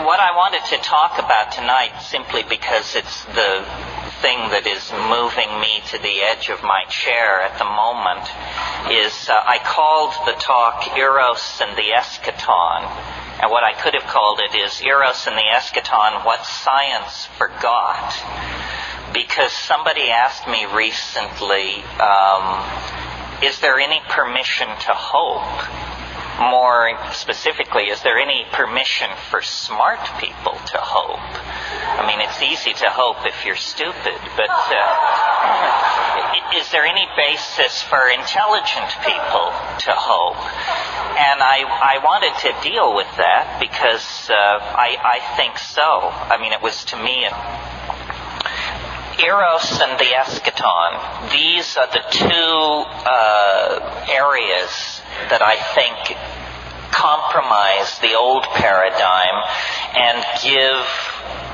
what I wanted to talk about tonight, simply because it's the thing that is moving me to the edge of my chair at the moment, is I called the talk Eros and the Eschaton. And what I could have called it is Eros and the Eschaton, What Science Forgot. Because somebody asked me recently, is there any permission to hope? More specifically, is there any permission for smart people to hope? I mean, it's easy to hope if you're stupid, but is there any basis for intelligent people to hope? And I wanted to deal with that because I think so. I mean, it was to me Eros and the Eschaton. These are the two areas that I think compromise the old paradigm and give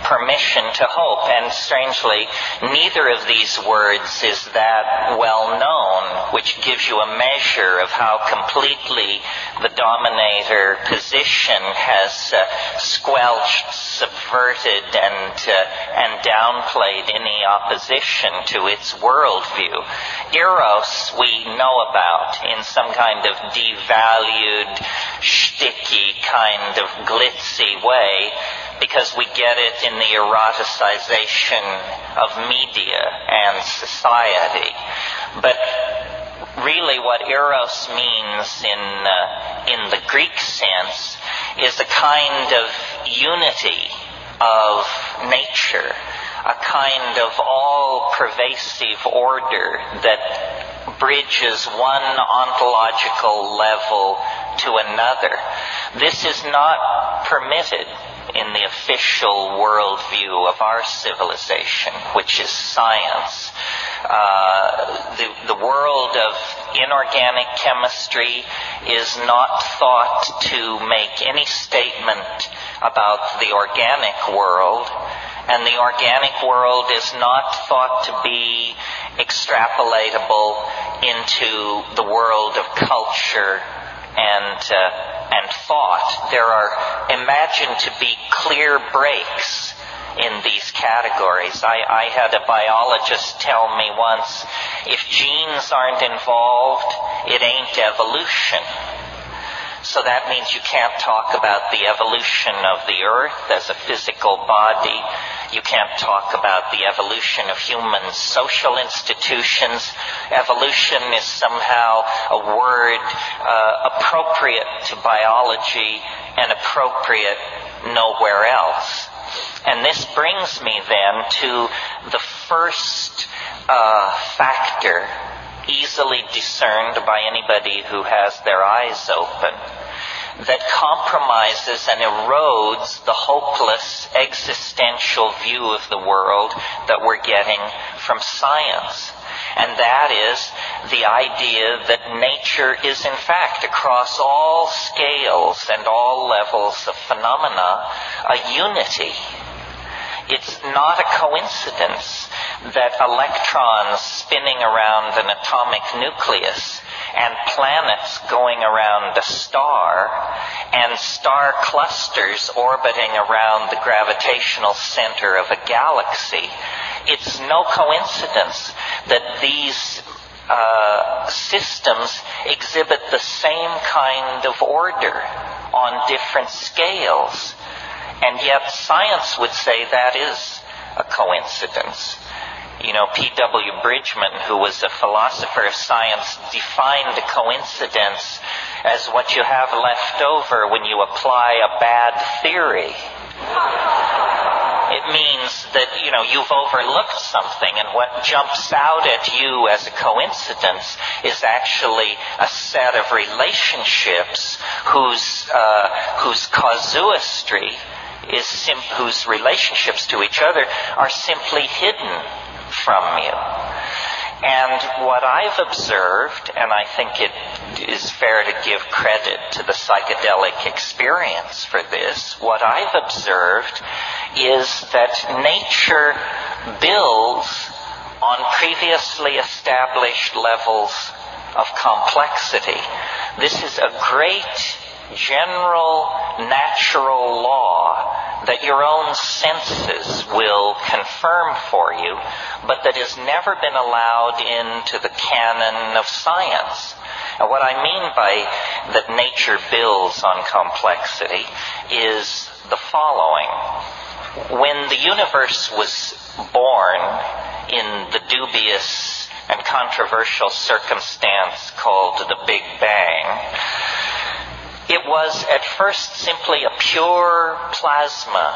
permission to hope. And strangely, neither of these words is that well known, which gives you a measure of how completely the dominator position has squelched, subverted, and downplayed any opposition to its worldview. Eros we know about in some kind of devalued, shticky, kind of glitzy way, because we get it in the eroticization of media and society. But really what Eros means in the Greek sense is a kind of unity of nature, a kind of all-pervasive order that bridges one ontological level to another. This is not permitted in the official worldview of our civilization, which is science. The world of inorganic chemistry is not thought to make any statement about the organic world, and the organic world is not thought to be extrapolatable into the world of culture and thought. There are imagined to be clear breaks in these categories. I had a biologist tell me once, if genes aren't involved, it ain't evolution. So that means you can't talk about the evolution of the earth as a physical body. You can't talk about the evolution of human social institutions. Evolution is somehow a word appropriate to biology and appropriate nowhere else. And this brings me then to the first factor, easily discerned by anybody who has their eyes open, that compromises and erodes the hopeless existential view of the world that we're getting from science. And that is the idea that nature is in fact, across all scales and all levels of phenomena, a unity. It's not a coincidence that electrons spinning around an atomic nucleus and planets going around a star and star clusters orbiting around the gravitational center of a galaxy. It's no coincidence that these systems exhibit the same kind of order on different scales. And yet science would say that is a coincidence. You know, P.W. Bridgman, who was a philosopher of science, defined a coincidence as what you have left over when you apply a bad theory. It means that, you've overlooked something, and what jumps out at you as a coincidence is actually a set of relationships whose casuistry whose relationships to each other are simply hidden from you. And what I've observed, and I think it is fair to give credit to the psychedelic experience for this, what I've observed is that nature builds on previously established levels of complexity. This is a great general natural law that your own senses will confirm for you, but that has never been allowed into the canon of science. And what I mean by that nature builds on complexity is the following. When the universe was born in the dubious and controversial circumstance called the Big Bang, it was at first simply a pure plasma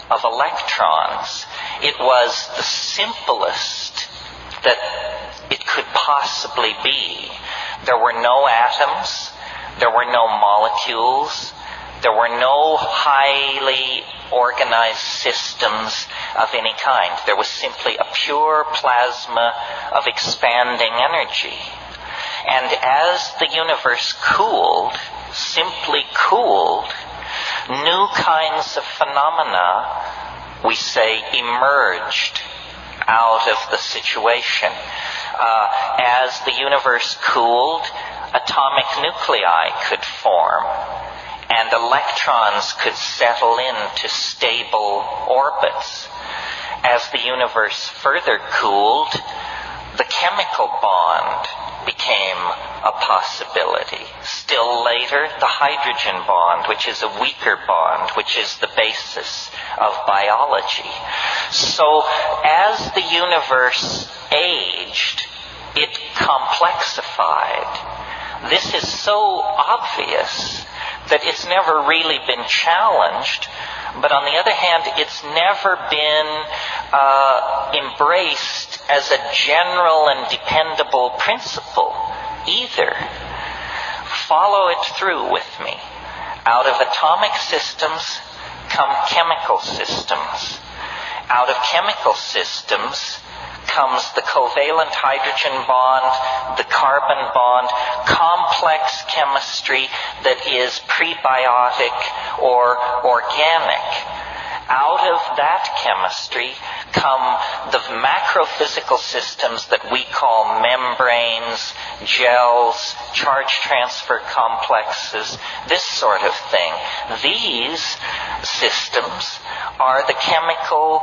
of electrons. It was the simplest that it could possibly be. There were no atoms, there were no molecules, there were no highly organized systems of any kind. There was simply a pure plasma of expanding energy. And as the universe cooled, simply cooled, new kinds of phenomena, we say, emerged out of the situation. As the universe cooled, atomic nuclei could form, and electrons could settle into stable orbits. As the universe further cooled, the chemical bond became a possibility. Still later, the hydrogen bond, which is a weaker bond, which is the basis of biology. So, as the universe aged, it complexified. This is so obvious that it's never really been challenged, but on the other hand, it's never been embraced as a general and dependable principle either. Follow it through with me. Out of atomic systems come chemical systems. Out of chemical systems comes the covalent hydrogen bond, the carbon bond, complex chemistry that is prebiotic or organic. Out of that chemistry come the macrophysical systems that we call membranes, gels, charge transfer complexes, this sort of thing. These systems are the chemical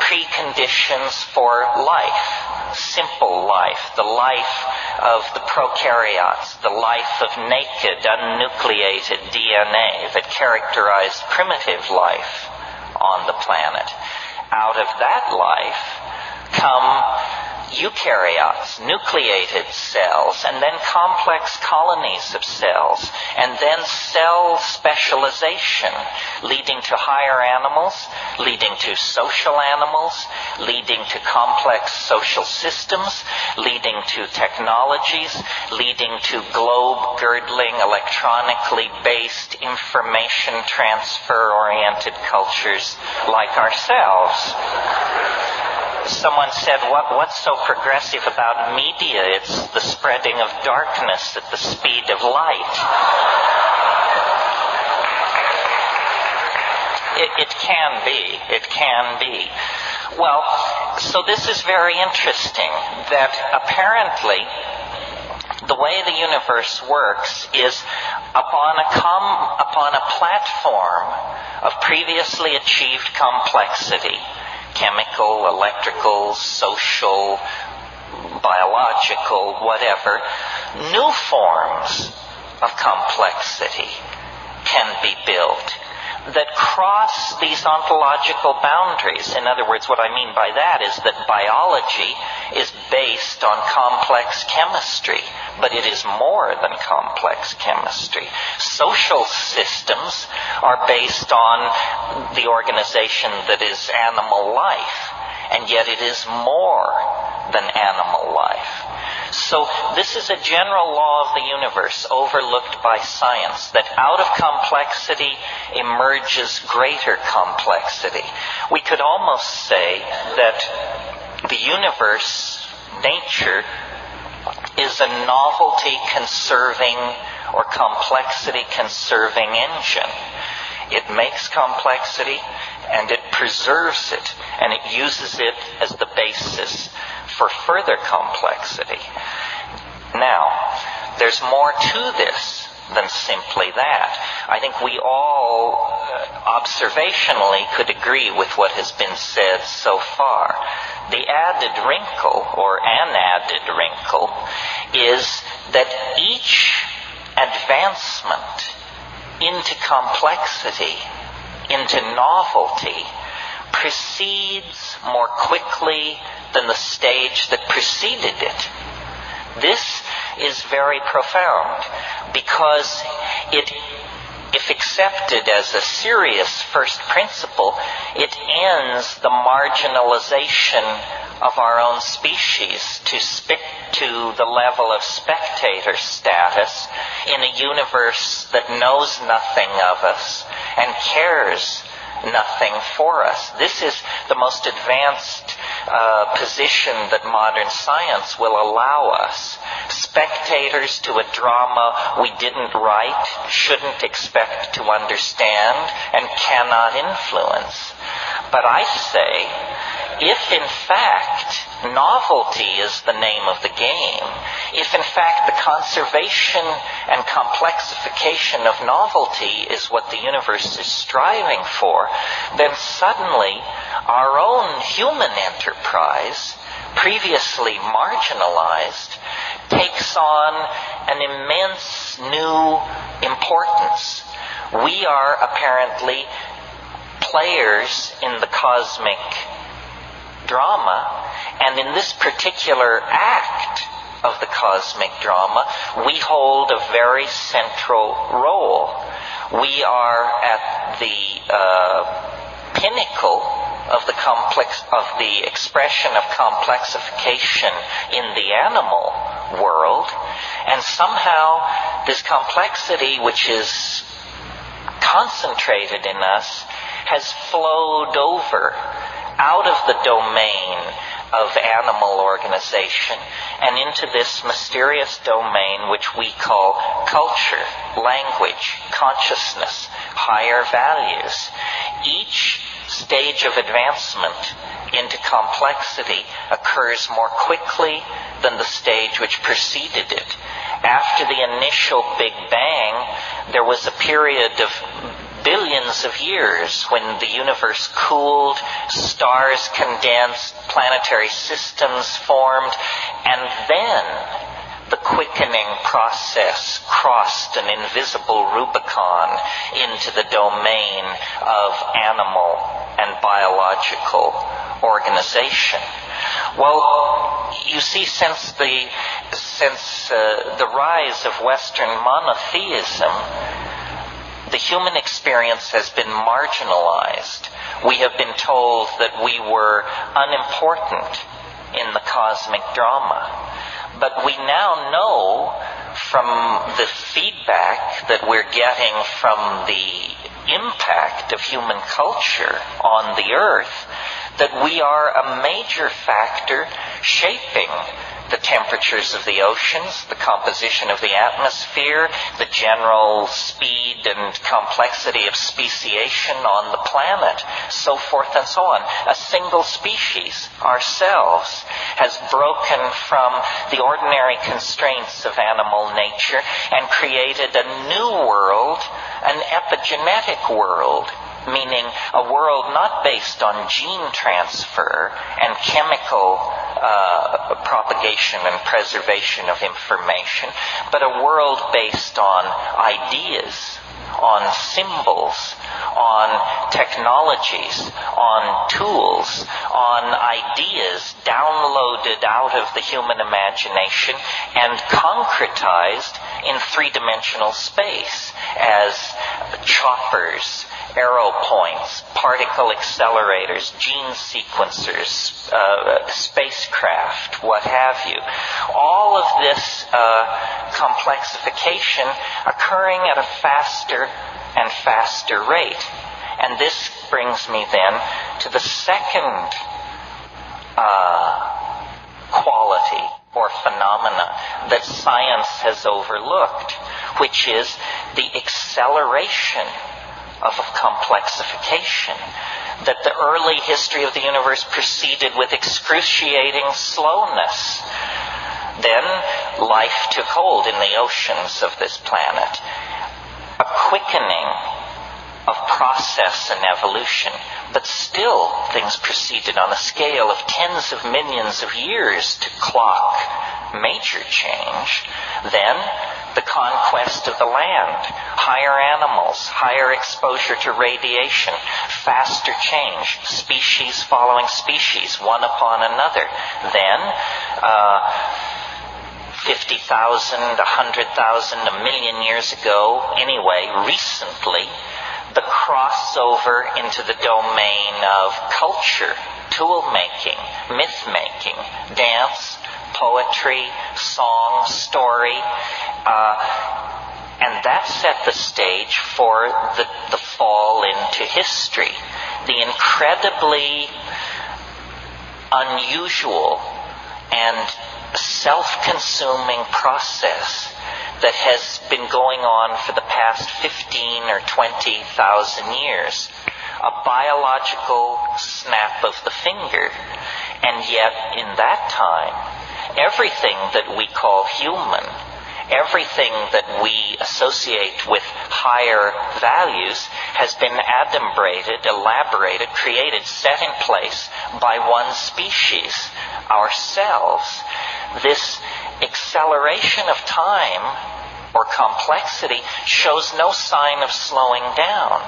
preconditions for life, simple life, the life of the prokaryotes, the life of naked, unnucleated DNA that characterized primitive life on the planet. Out of that life come eukaryotes, nucleated cells, and then complex colonies of cells, and then cell specialization, leading to higher animals, leading to social animals, leading to complex social systems, leading to technologies, leading to globe-girdling, electronically based, information transfer-oriented cultures like ourselves. Someone said, what's so progressive about media? It's the spreading of darkness at the speed of light. It can be. It can be. Well, so this is very interesting, that apparently the way the universe works is upon a platform of previously achieved complexity. Chemical, electrical, social, biological, whatever, new forms of complexity can be built that cross these ontological boundaries. In other words, what I mean by that is that biology is based on complex chemistry, but it is more than complex chemistry. Social systems are based on the organization that is animal life, and yet it is more than animal life. So this is a general law of the universe overlooked by science, that out of complexity emerges greater complexity. We could almost say that the universe, nature, is a novelty-conserving or complexity-conserving engine. It makes complexity and it preserves it, and it uses it as the basis for further complexity. Now, there's more to this than simply that. I think we all observationally could agree with what has been said so far. The added wrinkle, or an added wrinkle, is that each advancement into complexity, into novelty, proceeds more quickly than the stage that preceded it. This is very profound because if accepted as a serious first principle, it ends the marginalization of our own species to the level of spectator status in a universe that knows nothing of us and cares nothing for us. This is the most advanced position that modern science will allow us. Spectators to a drama we didn't write, shouldn't expect to understand, and cannot influence. But I say, if in fact novelty is the name of the game, if in fact the conservation and complexification of novelty is what the universe is striving for, then suddenly our own human enterprise, previously marginalized, takes on an immense new importance. We are apparently players in the cosmic drama, and in this particular act of the cosmic drama, we hold a very central role. We are at the pinnacle of the expression of complexification in the animal world, and somehow this complexity, which is concentrated in us, has flowed over out of the domain of animal organization and into this mysterious domain which we call culture, language, consciousness, higher values. Each stage of advancement into complexity occurs more quickly than the stage which preceded it. After the initial Big Bang, there was a period of billions of years when the universe cooled, stars condensed, planetary systems formed, and then the quickening process crossed an invisible Rubicon into the domain of animal and biological organization. Well, you see, since the rise of Western monotheism, the human experience has been marginalized. We have been told that we were unimportant in the cosmic drama. But we now know from the feedback that we're getting from the impact of human culture on the earth that we are a major factor shaping the temperatures of the oceans, the composition of the atmosphere, the general speed and complexity of speciation on the planet, so forth and so on. A single species, ourselves, has broken from the ordinary constraints of animal nature and created a new world, an epigenetic world, meaning a world not based on gene transfer and chemical propagation and preservation of information, but a world based on ideas, on symbols, on technologies, on tools, on ideas downloaded out of the human imagination and concretized in three-dimensional space as choppers, arrow points, particle accelerators, gene sequencers, spacecraft, what have you. All of this complexification occurring at a faster and faster rate. And this brings me then to the second quality or phenomena that science has overlooked, which is the acceleration of complexification, that the early history of the universe proceeded with excruciating slowness. Then life took hold in the oceans of this planet. A quickening of process and evolution, but still things proceeded on a scale of tens of millions of years to clock major change. Then the conquest of the land, higher animals, higher exposure to radiation, faster change, species following species, one upon another. Then 50,000, 100,000, a million years ago, anyway, recently, the crossover into the domain of culture, tool-making, myth-making, dance, poetry, song, story, and that set the stage for the fall into history. The incredibly unusual and self-consuming process that has been going on for the past 15 or 20,000 years. A biological snap of the finger. And yet, in that time, everything that we call human, everything that we associate with higher values has been adumbrated, elaborated, created, set in place by one species, ourselves. This acceleration of time or complexity shows no sign of slowing down.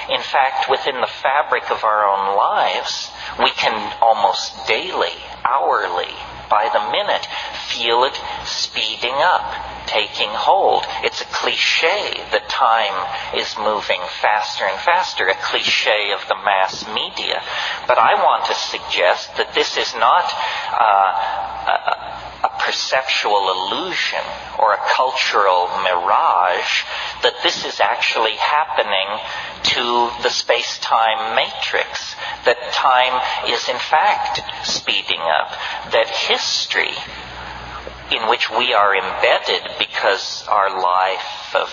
In fact, within the fabric of our own lives, we can almost daily, hourly, by the minute, feel it speeding up, taking hold. It's a cliche that time is moving faster and faster, a cliche of the mass media. But I want to suggest that this is not a perceptual illusion or a cultural mirage, that this is actually happening to the space-time matrix, that time is in fact speeding up, that history in which we are embedded because our life of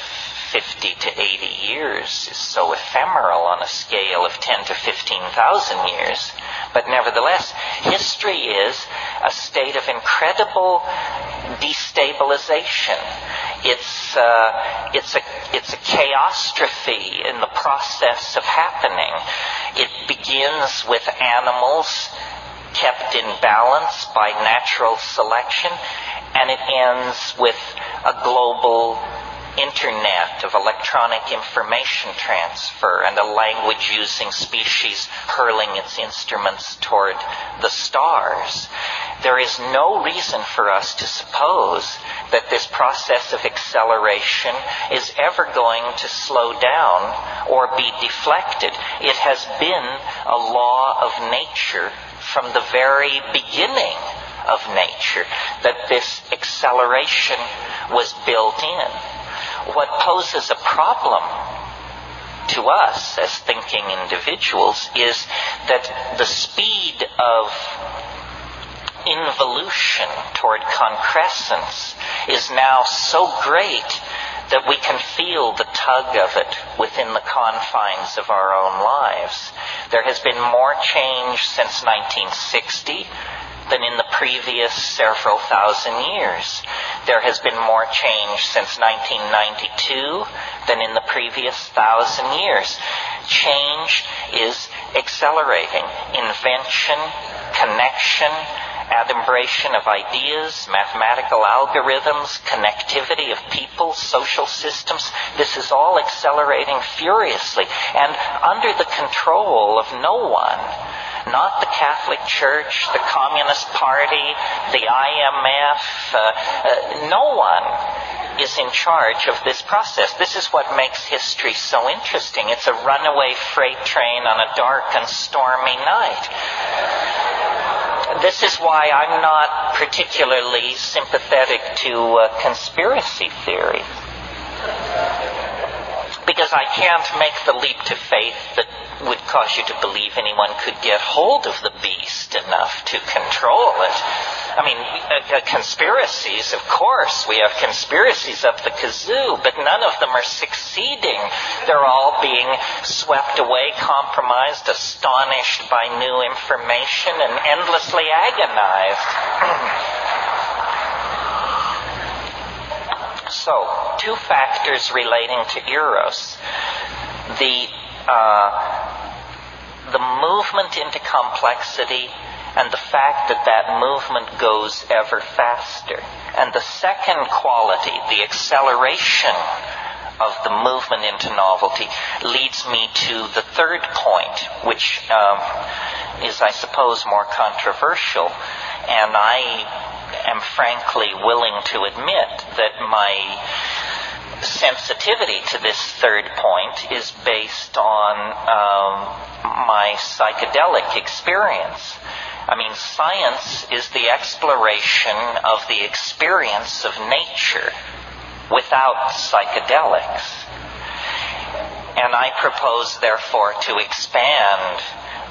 50 to 80 years is so ephemeral on a scale of 10 to 15,000 years. But nevertheless, history is a state of incredible destabilization. It's a chaostrophe in the process of happening. It begins with animals kept in balance by natural selection, and it ends with a global internet of electronic information transfer and a language-using species hurling its instruments toward the stars. There is no reason for us to suppose that this process of acceleration is ever going to slow down or be deflected. It has been a law of nature from the very beginning of nature, that this acceleration was built in. What poses a problem to us as thinking individuals is that the speed of involution toward concrescence is now so great that we can feel the tug of it within the confines of our own lives. There has been more change since 1960 than in the previous several thousand years. There has been more change since 1992 than in the previous 1,000 years. Change is accelerating. Invention, connection, adumbration of ideas, mathematical algorithms, connectivity of people, social systems. This is all accelerating furiously and under the control of no one. Not the Catholic Church, the Communist Party, the IMF. No one is in charge of this process. This is what makes history so interesting. It's a runaway freight train on a dark and stormy night. This is why I'm not particularly sympathetic to conspiracy theory. Because I can't make the leap to faith that would cause you to believe anyone could get hold of the beast enough to control it. I mean, conspiracies, of course, we have conspiracies up the kazoo, but none of them are succeeding. They're all being swept away, compromised, astonished by new information, and endlessly agonized. So, two factors relating to eros. The movement into complexity and the fact that that movement goes ever faster. And the second quality, the acceleration of the movement into novelty, leads me to the third point, which is, I suppose, more controversial. And I am frankly willing to admit that my sensitivity to this third point is based on my psychedelic experience. I mean, science is the exploration of the experience of nature without psychedelics. And I propose, therefore, to expand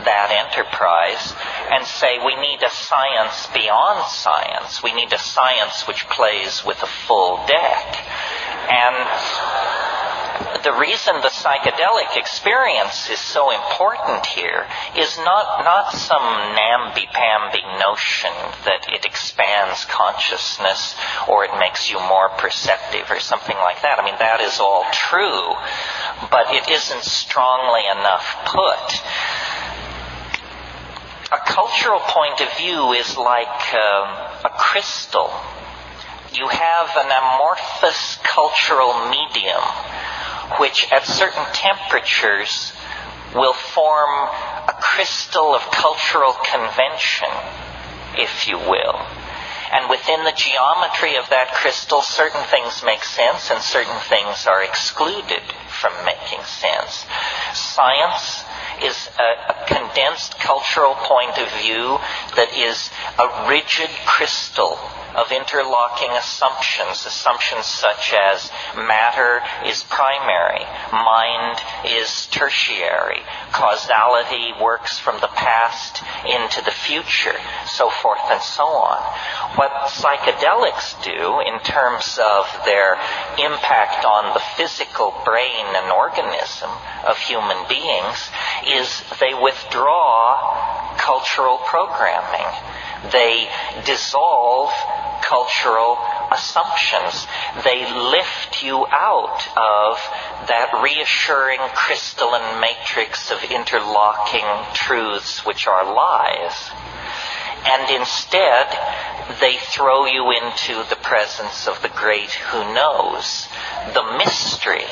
that enterprise and say we need a science beyond science. We need a science which plays with a full deck. And the reason the psychedelic experience is so important here is not some namby-pamby notion that it expands consciousness or it makes you more perceptive or something like that. I mean, that is all true, but it isn't strongly enough put. A cultural point of view is like a crystal. You have an amorphous cultural medium which at certain temperatures will form a crystal of cultural convention, if you will. And within the geometry of that crystal, certain things make sense and certain things are excluded from making sense. Science is a condensed cultural point of view that is a rigid crystal of interlocking assumptions such as matter is primary, mind is tertiary, causality works from the past into the future, so forth and so on. What psychedelics do in terms of their impact on the physical brain and organism of human beings is they withdraw cultural programming. They dissolve cultural assumptions. They lift you out of that reassuring crystalline matrix of interlocking truths which are lies. And instead, they throw you into the presence of the great who knows, the mystery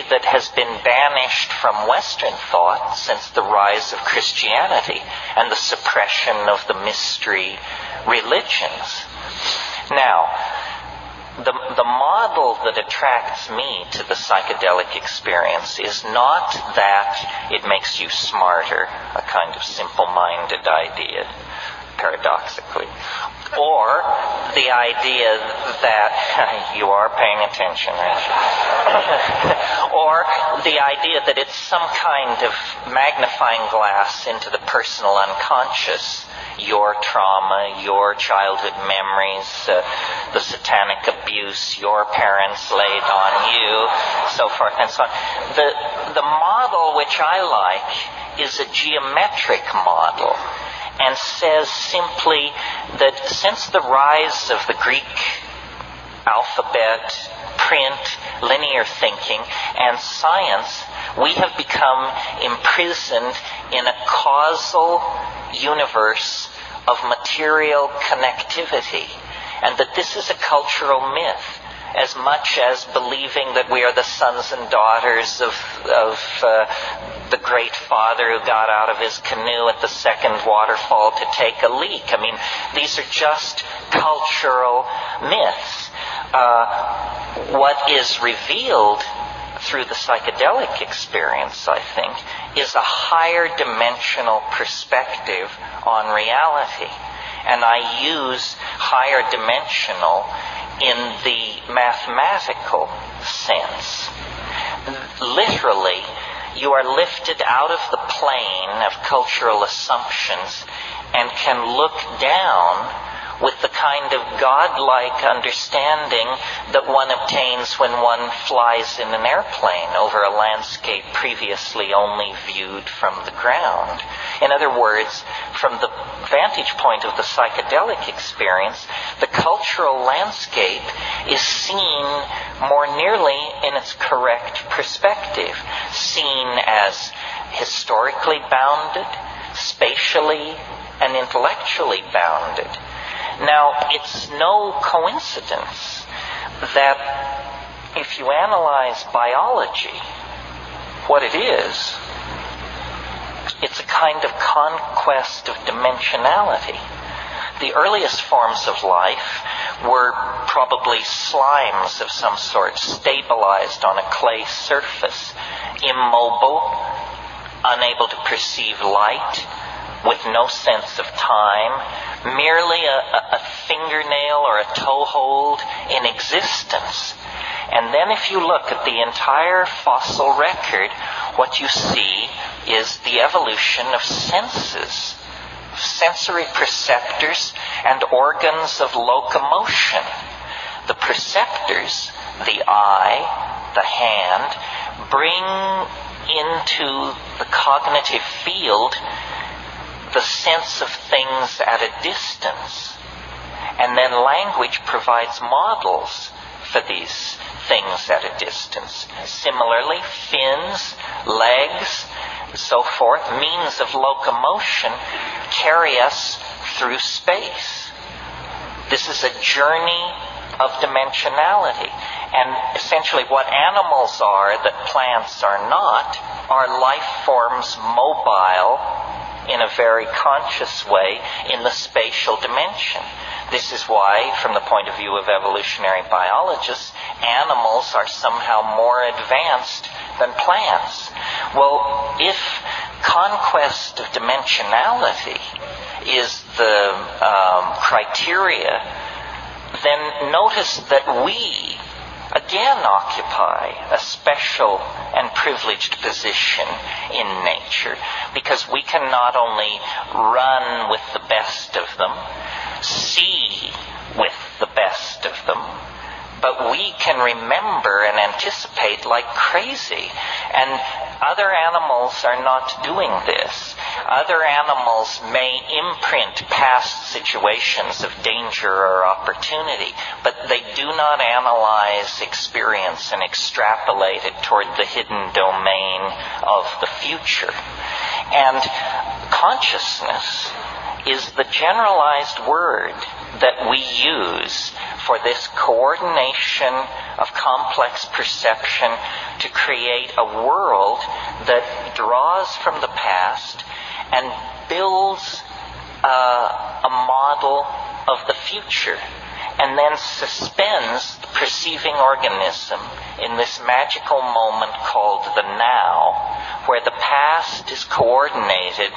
that has been banished from Western thought since the rise of Christianity and the suppression of the mystery religions. Now, the model that attracts me to the psychedelic experience is not that it makes you smarter, a kind of simple-minded idea, paradoxically, or the idea that you are paying attention, aren't you? Or the idea that it's some kind of magnifying glass into the personal unconscious, your trauma, your childhood memories, the satanic abuse your parents laid on you, so forth and so on. The model which I like is a geometric model, and says simply that since the rise of the Greek alphabet, print, linear thinking, and science, we have become imprisoned in a causal universe of material connectivity, and that this is a cultural myth, as much as believing that we are the sons and daughters of the great father who got out of his canoe at the second waterfall to take a leak. I mean, these are just cultural myths. What is revealed through the psychedelic experience, I think, is a higher dimensional perspective on reality. And I use higher dimensional in the mathematical sense. Literally, you are lifted out of the plane of cultural assumptions and can look down with the kind of godlike understanding that one obtains when one flies in an airplane over a landscape previously only viewed from the ground. In other words, from the vantage point of the psychedelic experience, the cultural landscape is seen more nearly in its correct perspective, seen as historically bounded, spatially and intellectually bounded. Now, it's no coincidence that if you analyze biology, what it is, it's a kind of conquest of dimensionality. The earliest forms of life were probably slimes of some sort, stabilized on a clay surface, immobile, unable to perceive light, with no sense of time, merely a fingernail or a toehold in existence. And then if you look at the entire fossil record, what you see is the evolution of senses, sensory perceptors and organs of locomotion. The perceptors, the eye, the hand, bring into the cognitive field the sense of things at a distance. And then language provides models for these things at a distance. Similarly, fins, legs, so forth, means of locomotion carry us through space. This is a journey of dimensionality. And essentially what animals are that plants are not are life forms mobile in a very conscious way in the spatial dimension. This is why, from the point of view of evolutionary biologists, animals are somehow more advanced than plants. Well, if conquest of dimensionality is the criteria, then notice that we again occupy a special and privileged position in nature, because we can not only run with the best of them, see with the best of them, but we can remember and anticipate like crazy. And other animals are not doing this. Other animals may imprint past situations of danger or opportunity, but they do not analyze experience and extrapolate it toward the hidden domain of the future. And consciousness is the generalized word that we use for this coordination of complex perception to create a world that draws from the past and builds a model of the future, and then suspends the perceiving organism in this magical moment called the now, where the past is coordinated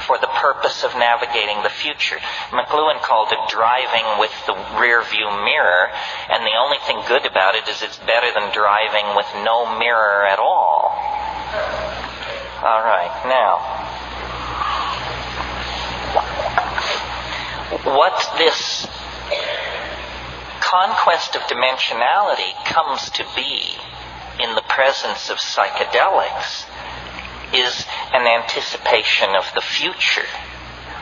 for the purpose of navigating the future. McLuhan called it driving with the rear view mirror, and the only thing good about it is it's better than driving with no mirror at all. All right, now, what this conquest of dimensionality comes to be in the presence of psychedelics is an anticipation of the future.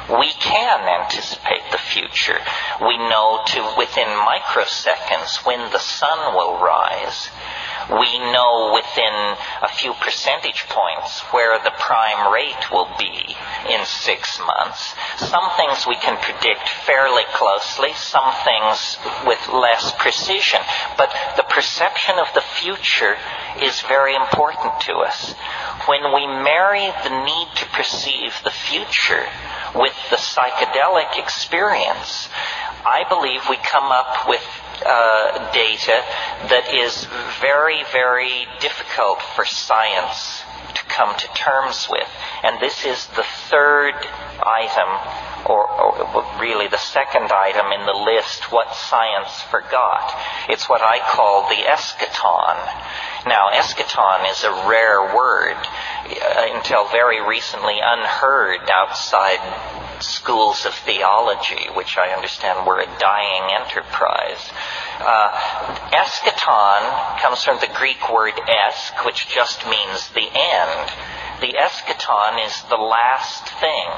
We can anticipate the future. We know to within microseconds when the sun will rise. We know within a few percentage points where the prime rate will be in 6 months. Some things we can predict fairly closely, some things with less precision. But the perception of the future is very important to us. When we marry the need to perceive the future with the psychedelic experience, I believe we come up with data that is very, very difficult for science to come to terms with. And this is the third item or really the second item in the list, what science forgot. It's what I call the eschaton. Now, eschaton is a rare word, until very recently unheard outside schools of theology, which I understand were a dying enterprise. Eschaton comes from the Greek word esk, which just means the end. The eschaton is the last thing,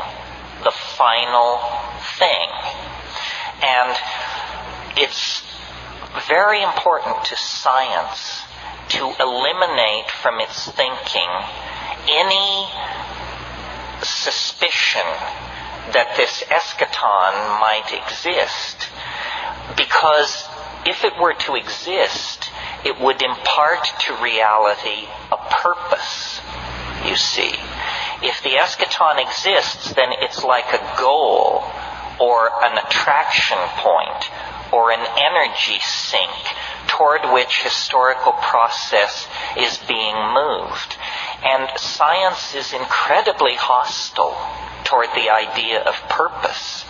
the final thing. And it's very important to science to eliminate from its thinking any suspicion that this eschaton might exist. Because if it were to exist, it would impart to reality a purpose, you see. If the eschaton exists, then it's like a goal or an attraction point or an energy sink toward which historical process is being moved. And science is incredibly hostile toward the idea of purpose.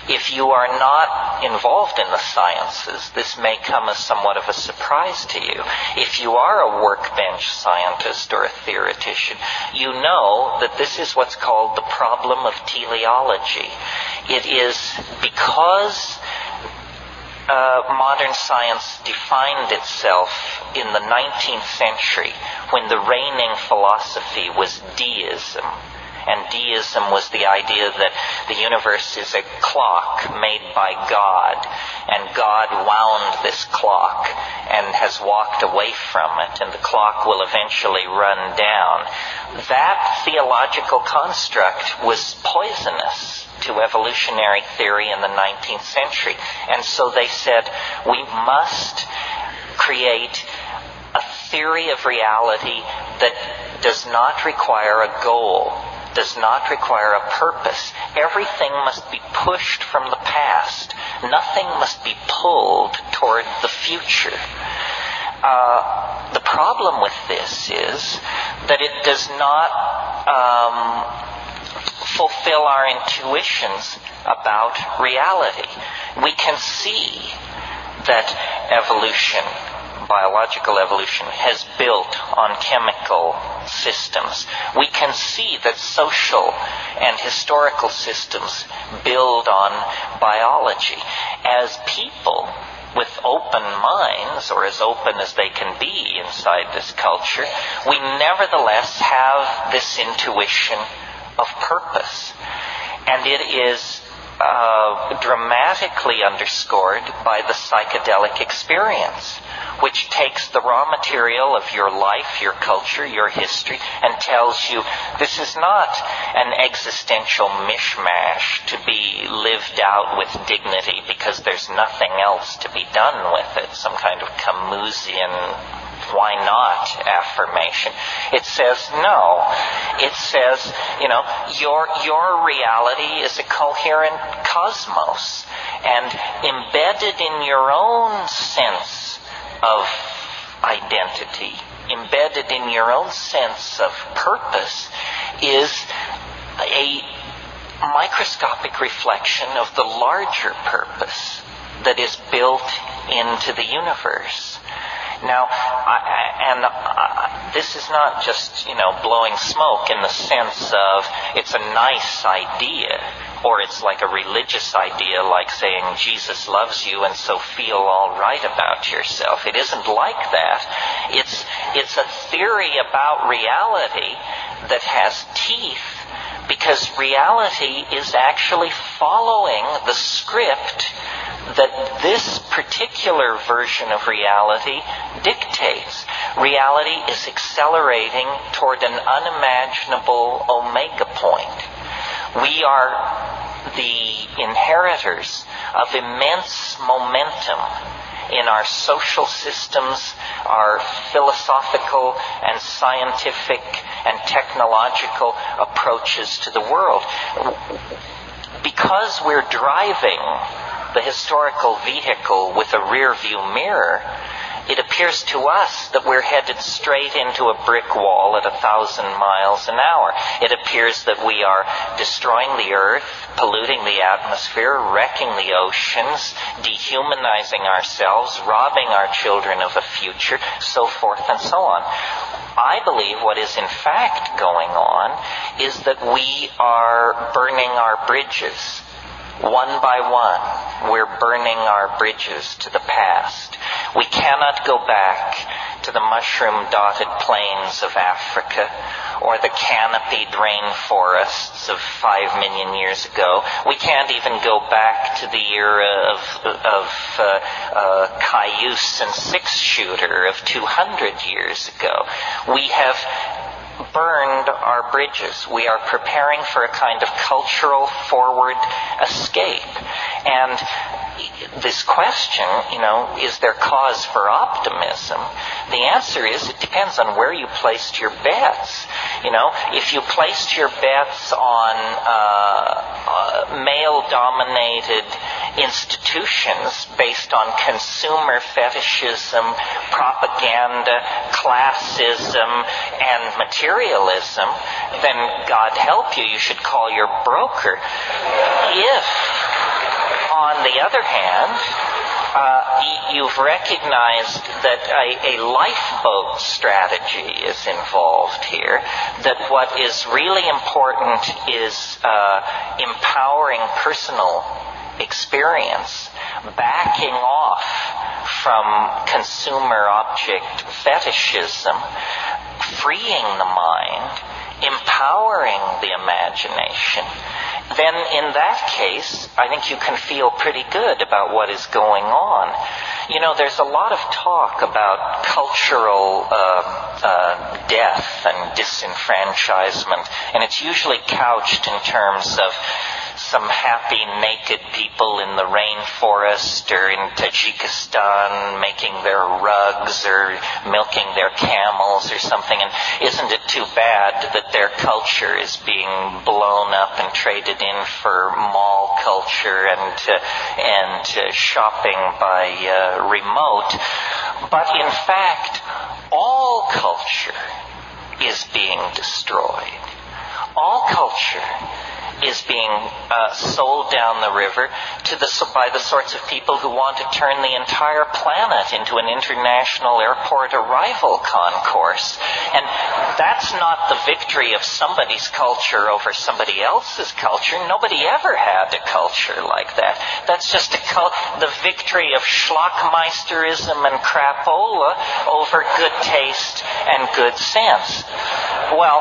If you are not involved in the sciences, this may come as somewhat of a surprise to you. If you are a workbench scientist or a theoretician, you know that this is what's called the problem of teleology. It is because modern science defined itself in the 19th century when the reigning philosophy was deism. And deism was the idea that the universe is a clock made by God, and God wound this clock and has walked away from it, and the clock will eventually run down. That theological construct was poisonous to evolutionary theory in the 19th century. And so they said, we must create a theory of reality that does not require a goal, does not require a purpose. Everything must be pushed from the past. Nothing must be pulled toward the future. The problem with this is that it does not fulfill our intuitions about reality. We can see that evolution, biological evolution, has built on chemical systems. We can see that social and historical systems build on biology. As people with open minds, or as open as they can be inside this culture, we nevertheless have this intuition of purpose. And it is dramatically underscored by the psychedelic experience, which takes the raw material of your life, your culture, your history, and tells you this is not an existential mishmash to be lived out with dignity because there's nothing else to be done with it, some kind of Camusian why not affirmation. It says no. It says, your reality is a coherent cosmos, and embedded in your own sense of identity, embedded in your own sense of purpose, is a microscopic reflection of the larger purpose that is built into the universe. Now, this is not just, blowing smoke in the sense of it's a nice idea, or it's like a religious idea, like saying Jesus loves you and so feel all right about yourself. It isn't like that. It's a theory about reality that has teeth, because reality is actually following the script that this particular version of reality dictates. Reality is accelerating toward an unimaginable omega point. We are the inheritors of immense momentum in our social systems, our philosophical and scientific and technological approaches to the world. Because we're driving the historical vehicle with a rear view mirror, it appears to us that we're headed straight into a brick wall at 1,000 miles an hour. It appears that we are destroying the earth, polluting the atmosphere, wrecking the oceans, dehumanizing ourselves, robbing our children of a future, so forth and so on. I believe what is in fact going on is that we are burning our bridges. One by one, we're burning our bridges to the past. We cannot go back to the mushroom-dotted plains of Africa or the canopied rainforests of 5 million years ago. We can't even go back to the era of cayuse and six-shooter of 200 years ago. We have burned our bridges. We are preparing for a kind of cultural forward escape. And this question, is there cause for optimism? The answer is it depends on where you placed your bets. If you placed your bets on male-dominated institutions based on consumer fetishism, propaganda, classism, and materialism, then God help you, you should call your broker. If, on the other hand, you've recognized that a lifeboat strategy is involved here, that what is really important is empowering personal experience, backing off from consumer object fetishism, freeing the mind, empowering the imagination, then in that case, I think you can feel pretty good about what is going on. There's a lot of talk about cultural death and disenfranchisement, and it's usually couched in terms of some happy naked people in the rainforest or in Tajikistan making their rugs or milking their camels or something. And isn't it too bad that their culture is being blown up and traded in for mall culture and shopping by remote? But in fact, all culture is being destroyed. All culture is being sold down the river by the sorts of people who want to turn the entire planet into an international airport arrival concourse. And that's not the victory of somebody's culture over somebody else's culture. Nobody ever had a culture like that. That's just the victory of schlockmeisterism and crapola over good taste and good sense. Well,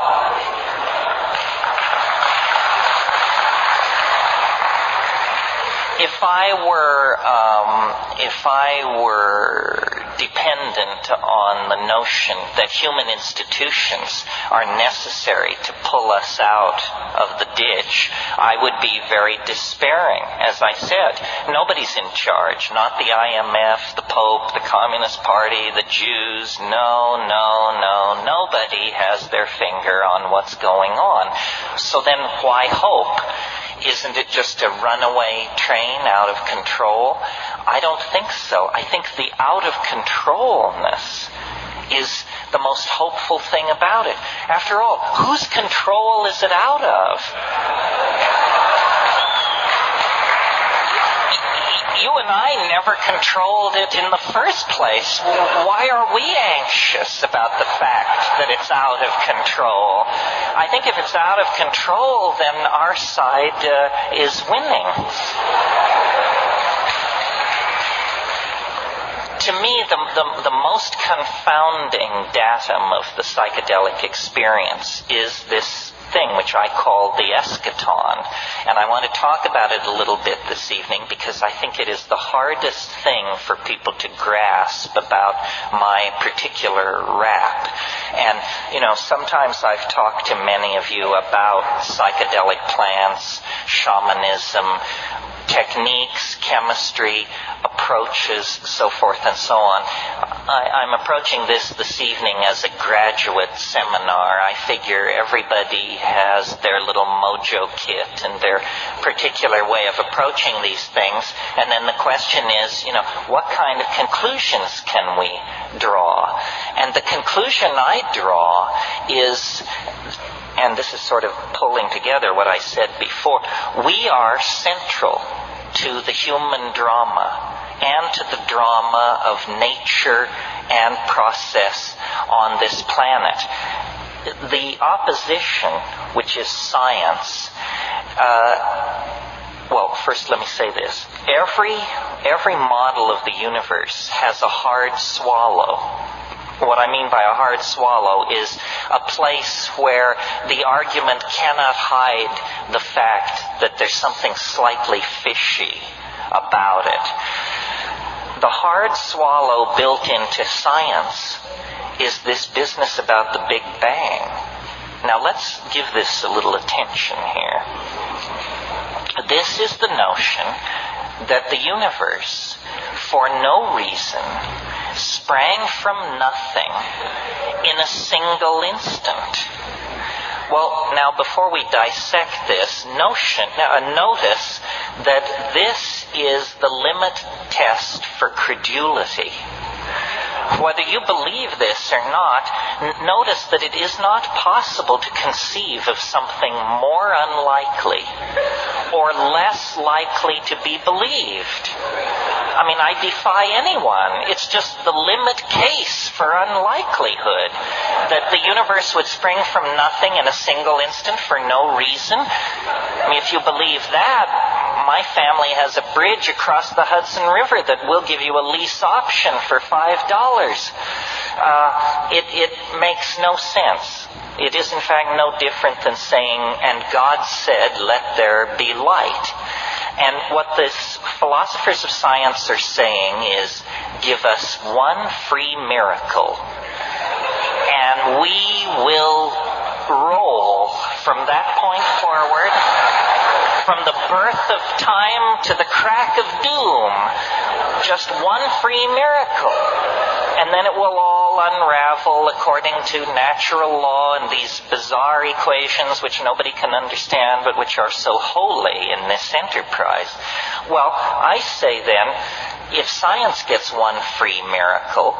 if I were dependent on the notion that human institutions are necessary to pull us out of the ditch, I would be very despairing. As I said, nobody's in charge. Not the IMF, the Pope, the Communist Party, the Jews. No. Nobody has their finger on what's going on. So then why hope? Isn't it just a runaway train out of control? I don't think so. I think the out-of-controlness is the most hopeful thing about it. After all, whose control is it out of? You and I never controlled it in the first place. Why are we anxious about the fact that it's out of control? I think if it's out of control, then our side is winning. To me, the most confounding datum of the psychedelic experience is this thing which I call the eschaton. And I want to talk about it a little bit this evening because I think it is the hardest thing for people to grasp about my particular rap. And, sometimes I've talked to many of you about psychedelic plants, shamanism, techniques, chemistry, approaches, approaches, so forth and so on. I'm approaching this evening as a graduate seminar. I figure everybody has their little mojo kit and their particular way of approaching these things. And then the question is, what kind of conclusions can we draw? And the conclusion I draw is, and this is sort of pulling together what I said before, we are central to the human drama and to the drama of nature and process on this planet. The opposition, which is science, well, first let me say this. Every model of the universe has a hard swallow. What I mean by a hard swallow is a place where the argument cannot hide the fact that there's something slightly fishy about it. The hard swallow built into science is this business about the Big Bang. Now let's give this a little attention here. This is the notion that the universe, for no reason, sprang from nothing in a single instant. Well, now before we dissect this notion, notice that this is the limit test for credulity. Whether you believe this or not, notice that it is not possible to conceive of something more unlikely or less likely to be believed. I mean, I defy anyone. It's just the limit case for unlikelihood that the universe would spring from nothing in a single instant for no reason. I mean, if you believe that, my family has a bridge across the Hudson River that will give you a lease option for $5. It makes no sense. It is in fact no different than saying, and God said, let there be light. And what the philosophers of science are saying is, give us one free miracle, and we will roll from that point forward, from the birth of time to the crack of doom. Just one free miracle. And then it will all unravel according to natural law and these bizarre equations which nobody can understand but which are so holy in this enterprise. Well, I say then, if science gets one free miracle,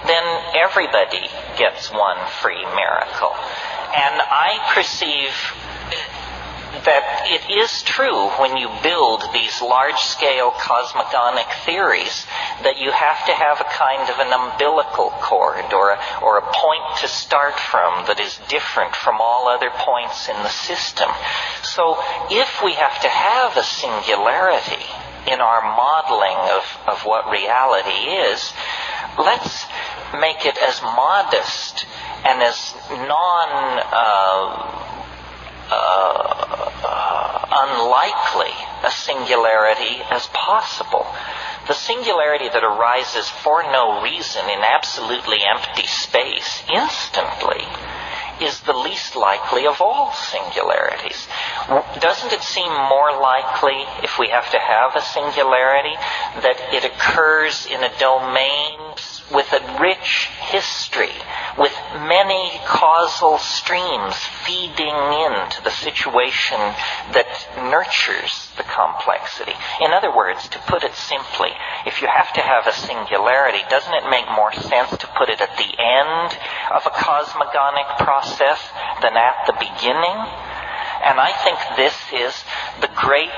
then everybody gets one free miracle. And I perceive that it is true when you build these large-scale cosmogonic theories that you have to have a kind of an umbilical cord or a point to start from that is different from all other points in the system. So if we have to have a singularity in our modeling of what reality is, let's make it as modest and as unlikely a singularity as possible. The singularity that arises for no reason in absolutely empty space instantly is the least likely of all singularities. Doesn't it seem more likely, if we have to have a singularity, that it occurs in a domain with a rich history, with many causal streams feeding into the situation that nurtures the complexity? In other words, to put it simply, if you have to have a singularity, doesn't it make more sense to put it at the end of a cosmogonic process than at the beginning? And I think this is the great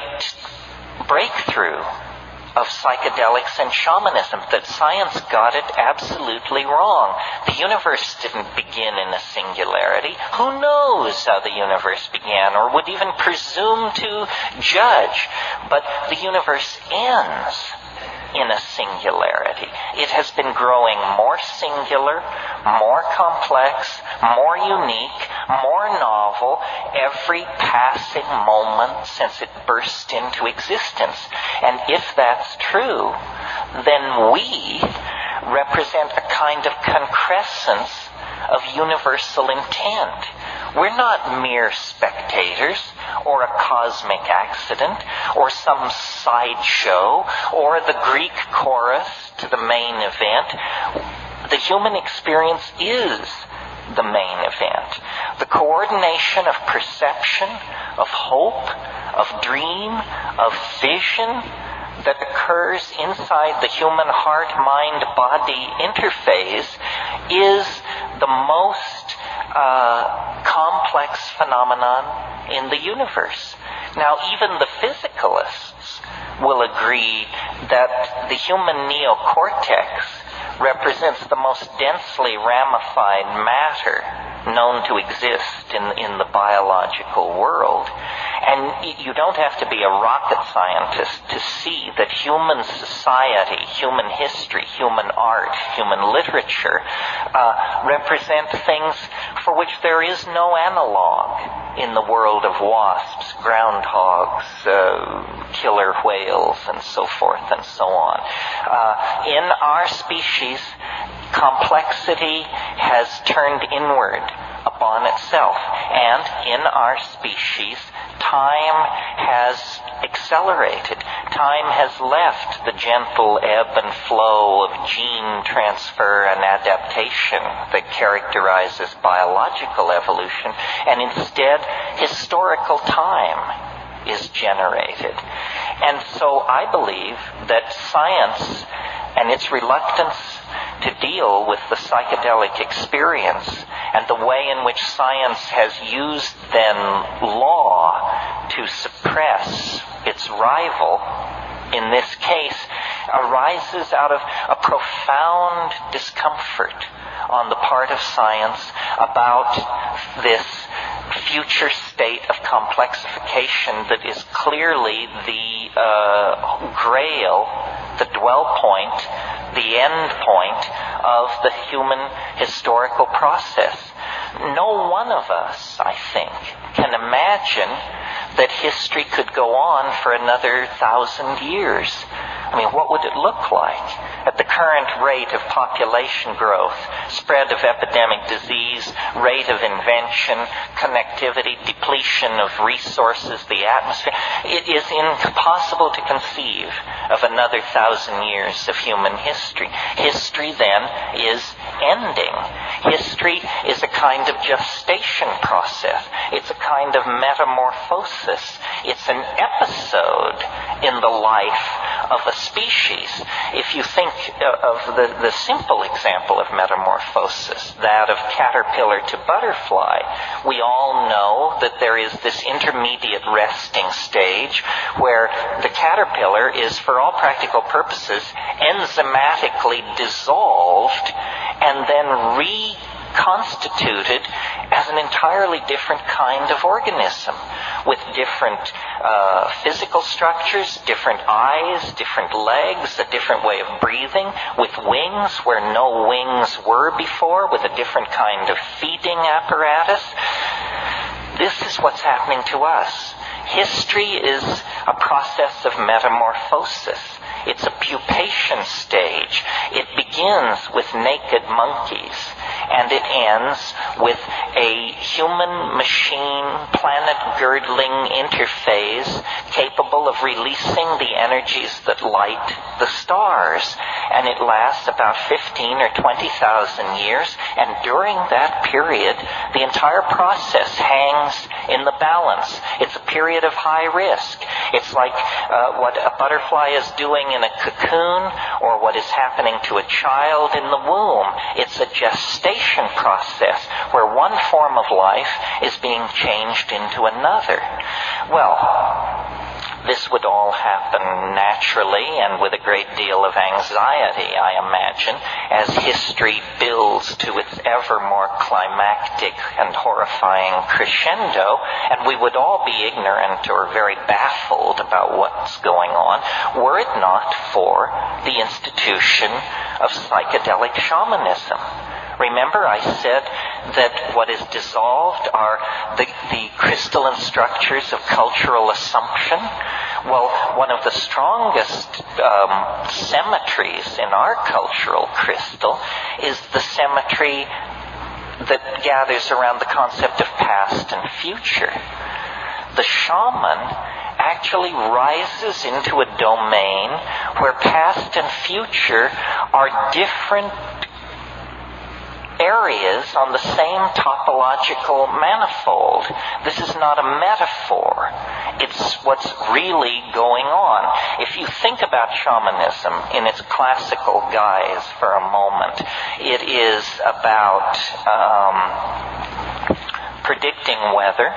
breakthrough of psychedelics and shamanism, that science got it absolutely wrong. The universe didn't begin in a singularity. Who knows how the universe began, or would even presume to judge? But the universe ends in a singularity. It has been growing more singular, more complex, more unique, more novel every passing moment since it burst into existence. And if that's true, then we represent a kind of concrescence of universal intent. We're not mere spectators, or a cosmic accident, or some sideshow, or the Greek chorus to the main event. The human experience is the main event. The coordination of perception, of hope, of dream, of vision that occurs inside the human heart-mind-body interface is the most complex phenomenon in the universe. Now, even the physicalists will agree that the human neocortex represents the most densely ramified matter known to exist in the biological world. And you don't have to be a rocket scientist to see that human society, human history, human art, human literature represent things for which there is no analog in the world of wasps, groundhogs, killer whales, and so forth and so on. In our species, complexity has turned inward upon itself, and in our species, time has accelerated. Time has left the gentle ebb and flow of gene transfer and adaptation that characterizes biological evolution, and instead, historical time is generated. And so I believe that science and its reluctance to deal with the psychedelic experience and the way in which science has used then law to suppress its rival, in this case, arises out of a profound discomfort on the part of science about this future state of complexification that is clearly the grail, the dwell point, the end point of the human historical process. No one of us, I think, can imagine that history could go on for another 1,000 years. I mean, what would it look like? At the current rate of population growth, spread of epidemic disease, rate of invention, connectivity, depletion of resources, the atmosphere, it is impossible to conceive of another 1,000 years of human history. History, then, is ending. History is a kind of gestation process. It's a kind of metamorphosis. It's an episode in the life of a species. If you think of the simple example of metamorphosis, that of caterpillar to butterfly, we all know that there is this intermediate resting stage where the caterpillar is, for all practical purposes, enzymatically dissolved and then reconstituted as an entirely different kind of organism with different physical structures, different eyes, different legs, a different way of breathing, with wings where no wings were before, with a different kind of feeding apparatus. This is what's happening to us. History is a process of metamorphosis. It's a pupation stage. It begins with naked monkeys, and it ends with a human-machine, planet-girdling interface capable of releasing the energies that light the stars. And it lasts about 15 or 20,000 years, and during that period, the entire process hangs in the balance. It's a period of high risk. It's like what a butterfly is doing in a cocoon, or what is happening to a child in the womb. It's a gestation process where one form of life is being changed into another. Well, this would all happen naturally and with a great deal of anxiety, I imagine, as history builds to its ever more climactic and horrifying crescendo, and we would all be ignorant or very baffled about what's going on, were it not for the institution of psychedelic shamanism. Remember, I said that what is dissolved are the crystalline structures of cultural assumption. Well, one of the strongest symmetries in our cultural crystal is the symmetry that gathers around the concept of past and future. The shaman actually rises into a domain where past and future are different areas on the same topological manifold. This is not a metaphor. It's what's really going on. If you think about shamanism in its classical guise for a moment, it is about predicting weather,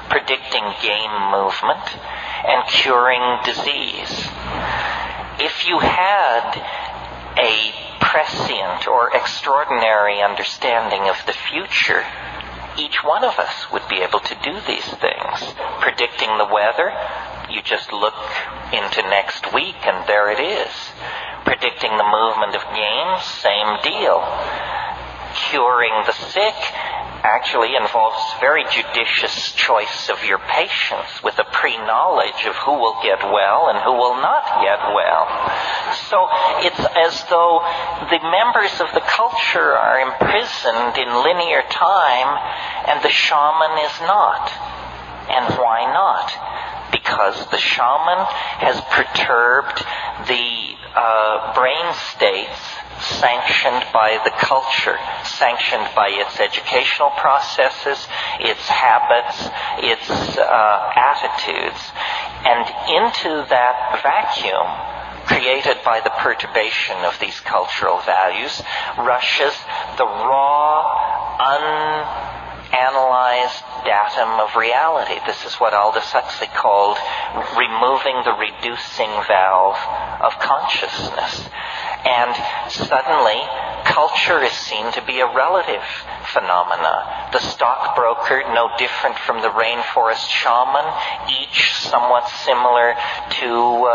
predicting game movement, and curing disease. If you had a prescient or extraordinary understanding of the future, each one of us would be able to do these things. Predicting the weather, you just look into next week and there it is. Predicting the movement of games, same deal. Curing the sick actually involves very judicious choice of your patients with a pre-knowledge of who will get well and who will not get well. So it's as though the members of the culture are imprisoned in linear time and the shaman is not. And why not? Because the shaman has perturbed the brain states sanctioned by the culture, sanctioned by its educational processes, its habits, its attitudes. And into that vacuum created by the perturbation of these cultural values rushes the raw, unanalyzed datum of reality. This is what Aldous Huxley called removing the reducing valve of consciousness. And suddenly, culture is seen to be a relative phenomena. The stockbroker, no different from the rainforest shaman, each somewhat similar to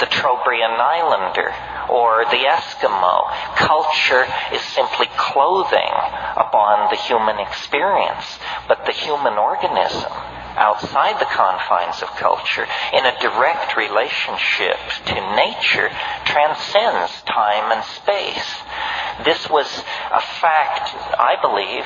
the Trobriand islander or the Eskimo. Culture is simply clothing upon the human experience, but the human organism, outside the confines of culture, in a direct relationship to nature, transcends time and space. This was a fact, I believe,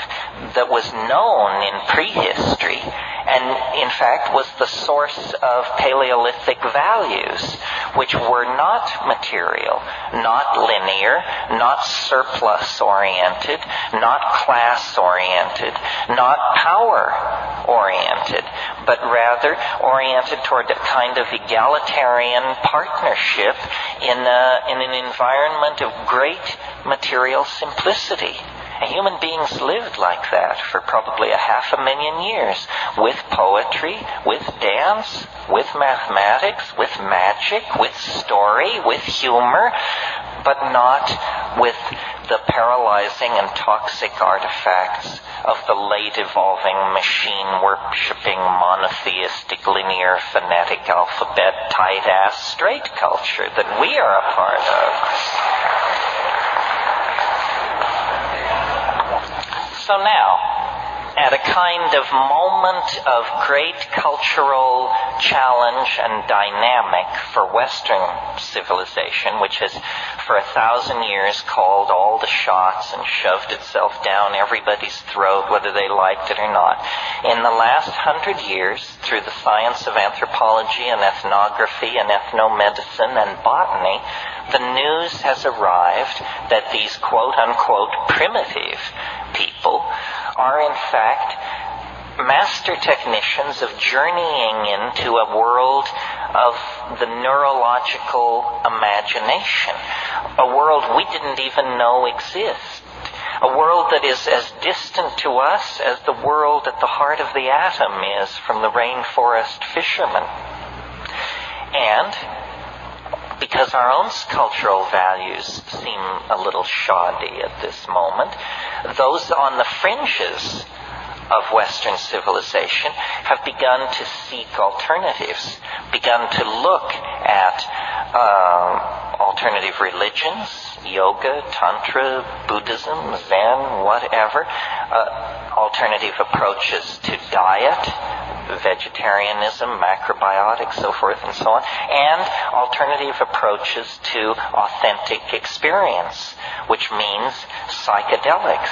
that was known in prehistory, and in fact was the source of Paleolithic values, which were not material, not linear, not surplus-oriented, not class-oriented, not power-oriented, but rather oriented toward a kind of egalitarian partnership in an environment of great material simplicity. Human beings lived like that for probably 500,000 years, with poetry, with dance, with mathematics, with magic, with story, with humor, but not with the paralyzing and toxic artifacts of the late evolving machine-worshipping, monotheistic, linear, phonetic, alphabet, tight-ass, straight culture that we are a part of. So now, at a kind of moment of great cultural challenge and dynamic for Western civilization, which has for 1,000 years called all the shots and shoved itself down everybody's throat, whether they liked it or not. In the last 100 years, through the science of anthropology and ethnography and ethnomedicine and botany, the news has arrived that these quote-unquote primitive people are in fact master technicians of journeying into a world of the neurological imagination, a world we didn't even know exists, a world that is as distant to us as the world at the heart of the atom is from the rainforest fisherman. And because our own cultural values seem a little shoddy at this moment, those on the fringes of Western civilization have begun to seek alternatives, begun to look at alternative religions, yoga, tantra, Buddhism, Zen, whatever, alternative approaches to diet, vegetarianism, macrobiotics, so forth and so on, and alternative approaches to authentic experience, which means psychedelics.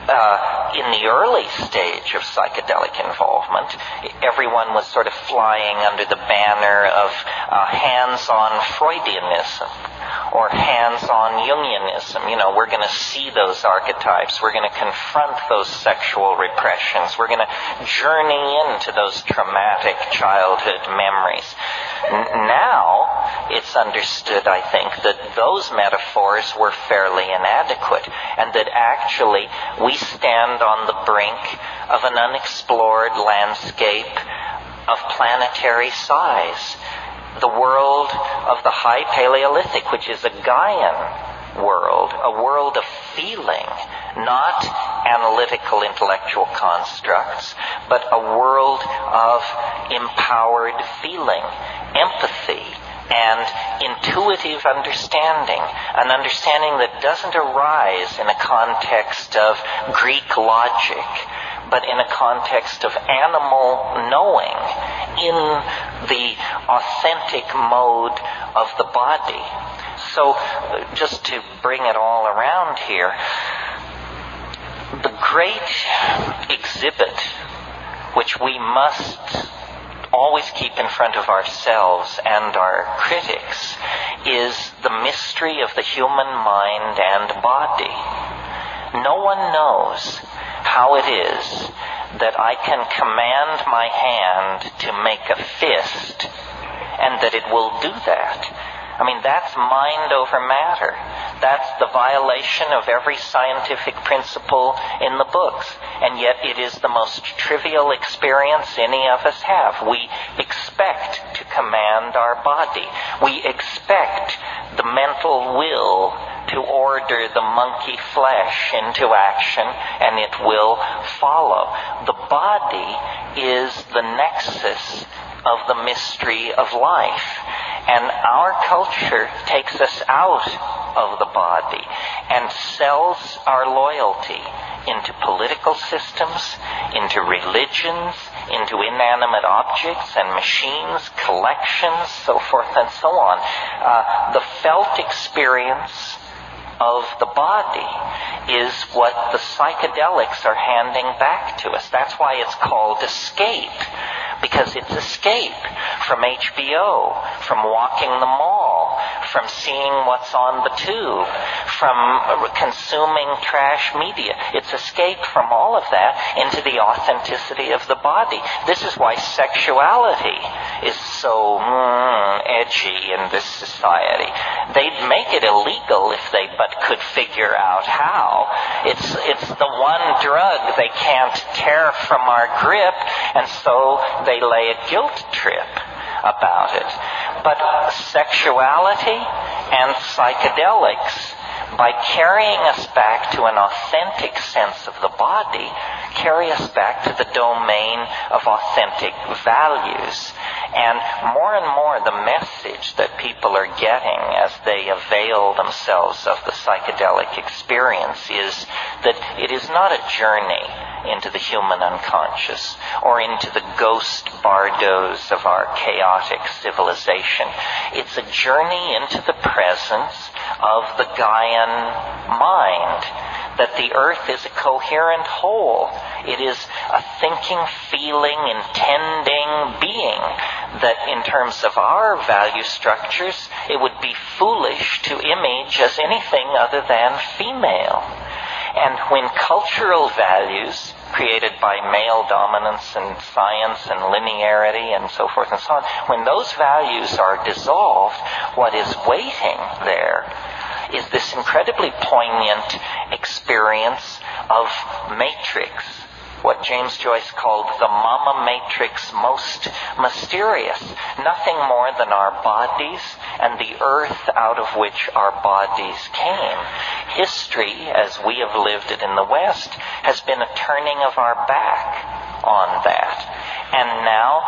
in the early stage of psychedelic involvement, everyone was sort of flying under the banner of hands-on Freudianism or hands-on Jungianism. We're going to see those archetypes. We're going to confront those sexual repressions. We're going to journey into those traumatic childhood memories. Now, it's understood, I think, that those metaphors were fairly inadequate, and that actually we stand on the brink of an unexplored landscape of planetary size. The world of the High Paleolithic, which is a Gaian world, a world of feeling, not analytical intellectual constructs, but a world of empowered feeling, empathy, and intuitive understanding, an understanding that doesn't arise in a context of Greek logic, but in a context of animal knowing, in the authentic mode of the body. So, just to bring it all around here, the great exhibit which we must always keep in front of ourselves and our critics is the mystery of the human mind and body. No one knows how it is that I can command my hand to make a fist and that it will do that. I mean, that's mind over matter. That's the violation of every scientific principle in the books. And yet it is the most trivial experience any of us have. We expect to command our body. We expect the mental will to order the monkey flesh into action, and it will follow. The body is the nexus of the mystery of life. And our culture takes us out of the body and sells our loyalty into political systems, into religions, into inanimate objects and machines, collections, so forth and so on. The felt experience of the body is what the psychedelics are handing back to us. That's why it's called escape, because it's escape from HBO, from walking the mall, from seeing what's on the tube, from consuming trash media. It's escape from all of that into the authenticity of the body. This is why sexuality is so edgy in this society. They'd make it illegal if they but could figure out how. It's the one drug they can't tear from our grip, and so they lay a guilt trip about it. But sexuality and psychedelics, by carrying us back to an authentic sense of the body, carry us back to the domain of authentic values. And more the message that people are getting as they avail themselves of the psychedelic experience is that it is not a journey into the human unconscious or into the ghost bardos of our chaotic civilization. It's a journey into the presence of the Gaian mind, that the earth is a coherent whole. It is a thinking, feeling, intending being that in terms of our value structures, it would be foolish to image as anything other than female. And when cultural values created by male dominance and science and linearity and so forth and so on, when those values are dissolved, what is waiting there is this incredibly poignant experience of matrix, what James Joyce called the mama matrix most mysterious. Nothing more than our bodies and the earth out of which our bodies came. History, as we have lived it in the West, has been a turning of our back on that. And now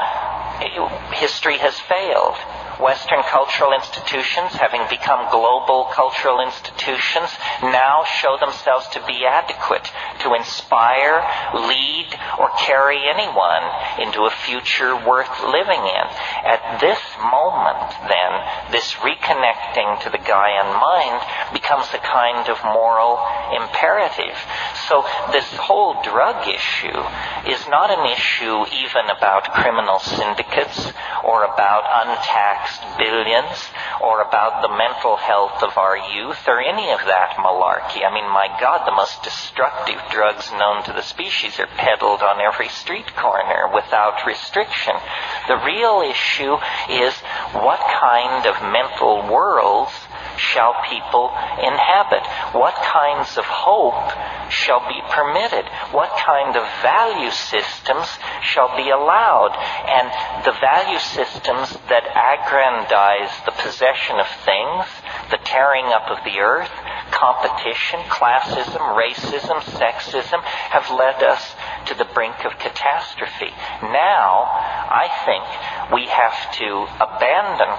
history has failed. Western cultural institutions, having become global cultural institutions, now show themselves to be adequate to inspire, lead, or carry anyone into a future worth living in. At this moment, then, this reconnecting to the Gaian mind becomes a kind of moral imperative. So this whole drug issue is not an issue even about criminal syndicates or about untaxed billions or about the mental health of our youth or any of that malarkey. I mean, my God, the most destructive drugs known to the species are peddled on every street corner without restriction. The real issue is what kind of mental worlds shall people inhabit? What kinds of hope shall be permitted? What kind of value systems shall be allowed? And the value systems that aggrandize the possession of things, the tearing up of the earth, competition, classism, racism, sexism, have led us to the brink of catastrophe. Now, I think we have to abandon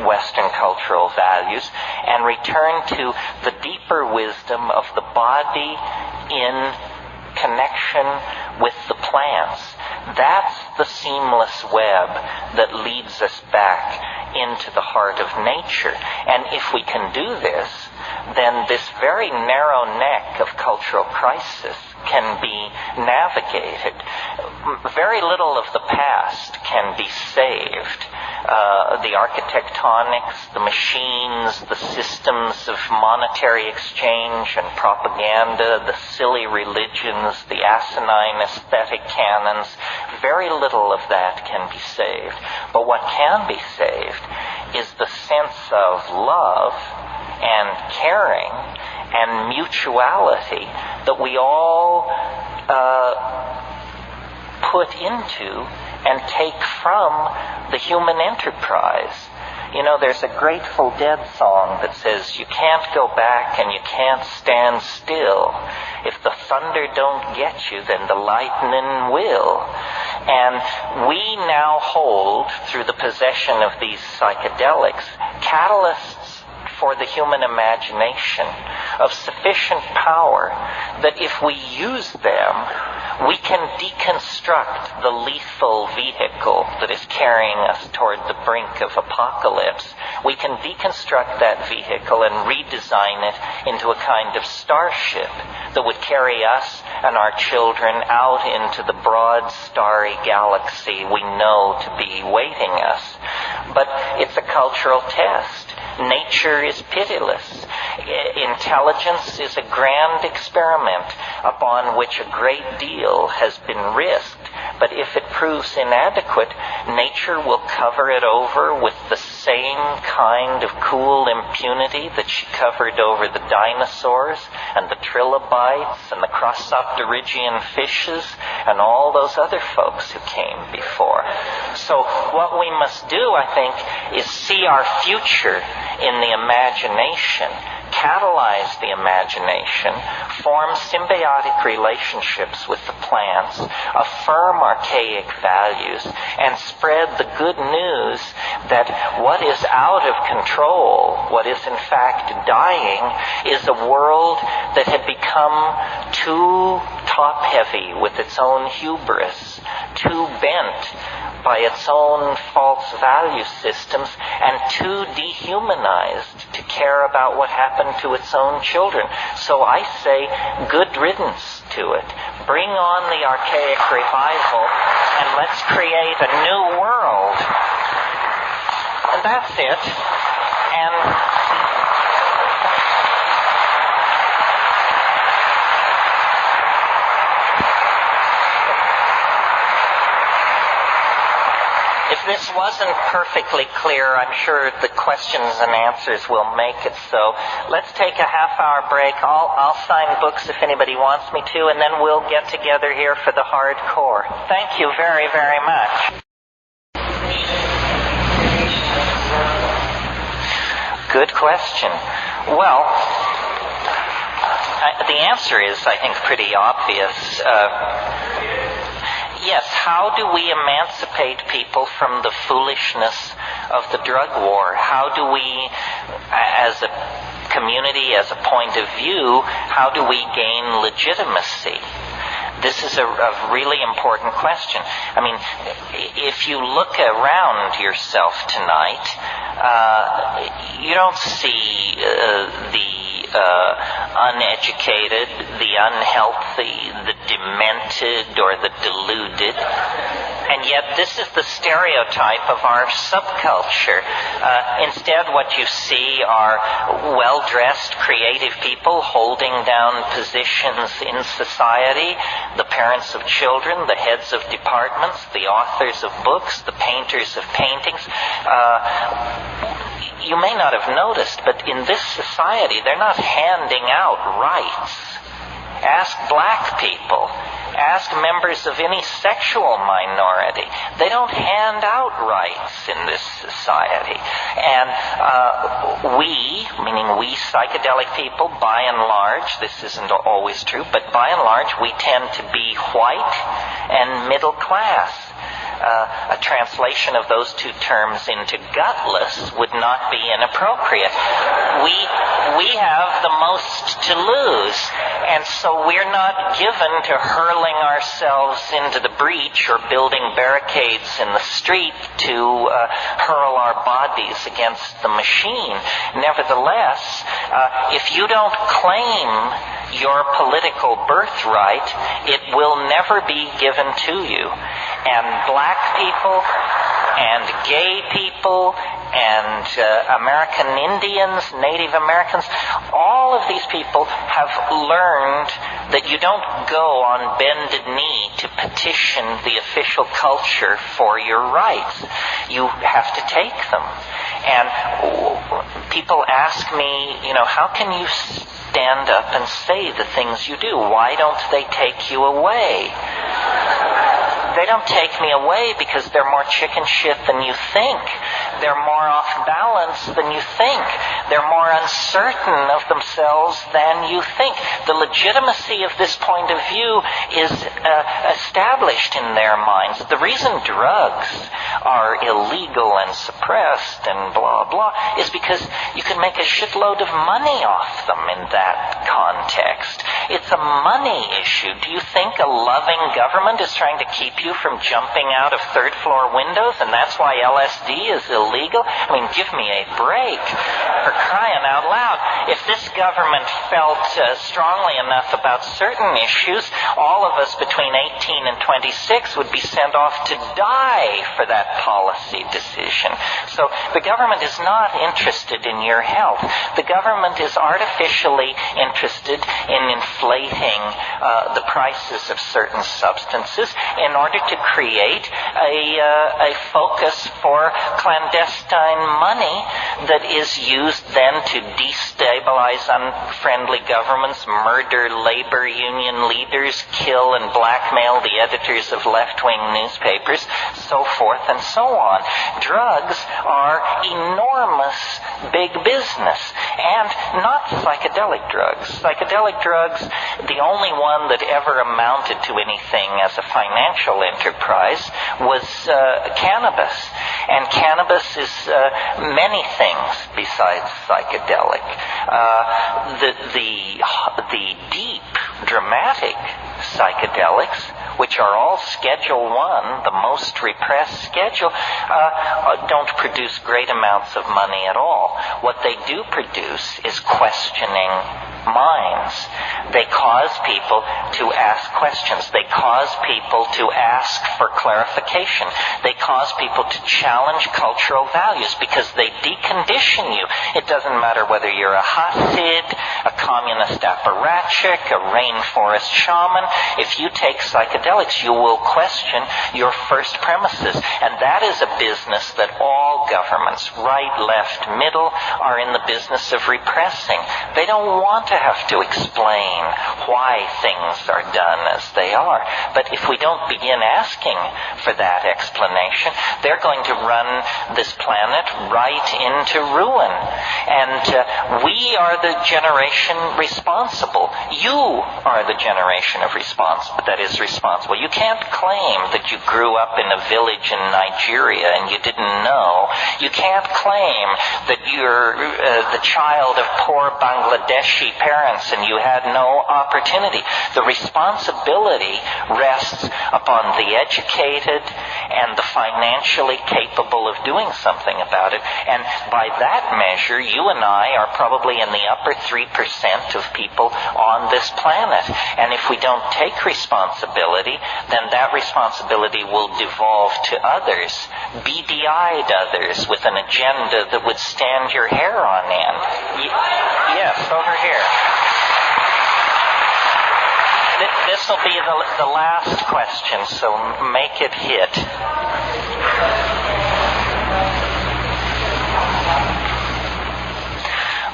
Western cultural values and return to the deeper wisdom of the body in connection with the plants. That's the seamless web that leads us back into the heart of nature. And if we can do this, then this very narrow neck of cultural crisis can be navigated. Very little of the past can be saved. The architectonics, the machines, the systems of monetary exchange and propaganda, the silly religions, the asinine aesthetic canons, very little of that can be saved. But what can be saved is the sense of love and caring and mutuality that we all put into and take from the human enterprise. You know, there's a Grateful Dead song that says, you can't go back and you can't stand still. If the thunder don't get you, then the lightning will. And we now hold, through the possession of these psychedelics, catalysts for the human imagination of sufficient power that if we use them, we can deconstruct the lethal vehicle that is carrying us toward the brink of apocalypse. We can deconstruct that vehicle and redesign it into a kind of starship that would carry us and our children out into the broad starry galaxy we know to be waiting us. But it's a cultural test. Nature is pitiless. Intelligence is a grand experiment upon which a great deal has been risked. But if it proves inadequate, nature will cover it over with the same kind of cool impunity that she covered over the dinosaurs and the trilobites and the crossopterygian fishes and all those other folks who came before. So what we must do, I think, is see our future in the imagination, catalyze the imagination, form symbiotic relationships with the plants, affirm archaic values, and spread the good news that what is out of control, what is in fact dying, is a world that had become too top-heavy with its own hubris, too bent by its own false value systems, and too dehumanized to care about what happened to its own children. So I say, good riddance to it. Bring on the archaic revival, and let's create a new world. And that's it. And if this wasn't perfectly clear, I'm sure the questions and answers will make it so. Let's take a half-hour break. I'll sign books if anybody wants me to, and then we'll get together here for the hardcore. Thank you very, very much. Good question. Well, the answer is, I think, pretty obvious. Yes, how do we emancipate people from the foolishness of the drug war? How do we, as a community, as a point of view, how do we gain legitimacy? This is a really important question. I mean, if you look around yourself tonight, you don't see the uneducated, the unhealthy, the demented, or the deluded. And yet this is the stereotype of our subculture. Instead, what you see are well-dressed, creative people holding down positions in society, the parents of children, the heads of departments, the authors of books, the painters of paintings. You may not have noticed, but in this society, they're not handing out rights. Ask black people. Ask members of any sexual minority. They don't hand out rights in this society. And we, meaning we psychedelic people, by and large, this isn't always true, but by and large, we tend to be white and middle class. A translation of those two terms into gutless would not be inappropriate. We have the most to lose, and so we're not given to hurling ourselves into the breach or building barricades in the street to hurl our bodies against the machine. Nevertheless, if you don't claim your political birthright, it will never be given to you. And black people and gay people and American Indians, Native Americans, all of these people have learned that you don't go on bended knee to petition the official culture for your rights. You have to take them. And people ask me, how can you stand up and say the things you do? Why don't they take you away? They don't take me away because they're more chicken shit than you think. They're more off balance than you think. They're more uncertain of themselves than you think. The legitimacy of this point of view is established in their minds. The reason drugs are illegal and suppressed and blah, blah, is because you can make a shitload of money off them in that context. It's a money issue. Do you think a loving government is trying to keep you from jumping out of third-floor windows, and that's why LSD is illegal? I mean, give me a break, for crying out loud. If this government felt strongly enough about certain issues, all of us between 18 and 26 would be sent off to die for that policy decision. So the government is not interested in your health. The government is artificially interested in inflating the prices of certain substances in order to create a focus for clandestine money that is used then to destabilize unfriendly governments, murder labor union leaders, kill and blackmail the editors of left-wing newspapers, so forth and so on. Drugs are enormous big business, and not psychedelic drugs. Psychedelic drugs, the only one that ever amounted to anything as a financial enterprise was cannabis. And cannabis is many things besides psychedelic. The deep, dramatic psychedelics, which are all Schedule 1, the most repressed schedule, don't produce great amounts of money at all. What they do produce is questioning minds. They cause people to ask questions. They cause people to ask for clarification. They cause people to challenge cultural values because they decondition you. It doesn't matter whether you're a Hasid, a communist apparatchik, a rainforest shaman. If you take psychedelics, you will question your first premises. And that is a business that all governments, right, left, middle, are in the business of repressing. They don't want to have to explain why things are done as they are. But if we don't begin asking for that explanation, they're going to run this planet right into ruin. And we are the generation responsible. You are the generation that is responsible. You can't claim that you grew up in a village in Nigeria and you didn't know. You can't claim that you're the child of poor Bangladeshi parents and you had no opportunity. The responsibility rests upon the educated and the financially capable of doing something about it. And by that measure, you and I are probably in the upper 3% of people on this planet. And if we don't take responsibility, then that responsibility will devolve to others, beady-eyed others with an agenda that would stand your hair on end. Yes, over here. This will be the last question, so make it hit.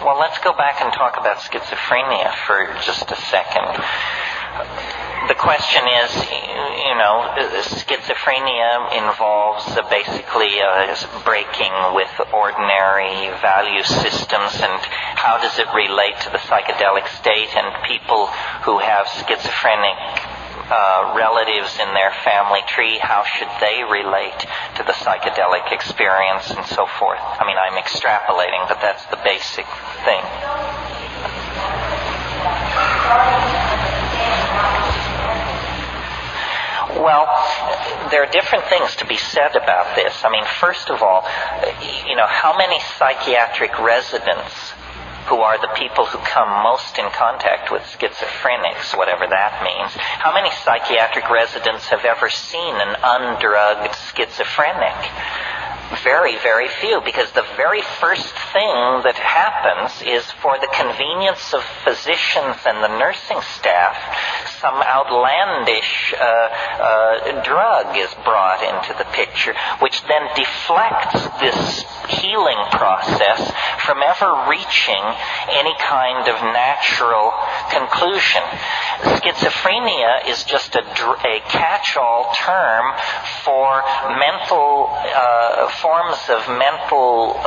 Well, let's go back and talk about schizophrenia for just a second. The question is, schizophrenia involves basically breaking with ordinary value systems, and how does it relate to the psychedelic state? And people who have schizophrenic relatives in their family tree, how should they relate to the psychedelic experience and so forth? I mean, I'm extrapolating, but that's the basic thing. Well, there are different things to be said about this. I mean, first of all, how many psychiatric residents, who are the people who come most in contact with schizophrenics, whatever that means, how many psychiatric residents have ever seen an undrugged schizophrenic? Very, very few, because the very first thing that happens is, for the convenience of physicians and the nursing staff, some outlandish drug is brought into the picture, which then deflects this healing process from ever reaching any kind of natural conclusion. Schizophrenia is just a catch-all term for mental forms of mental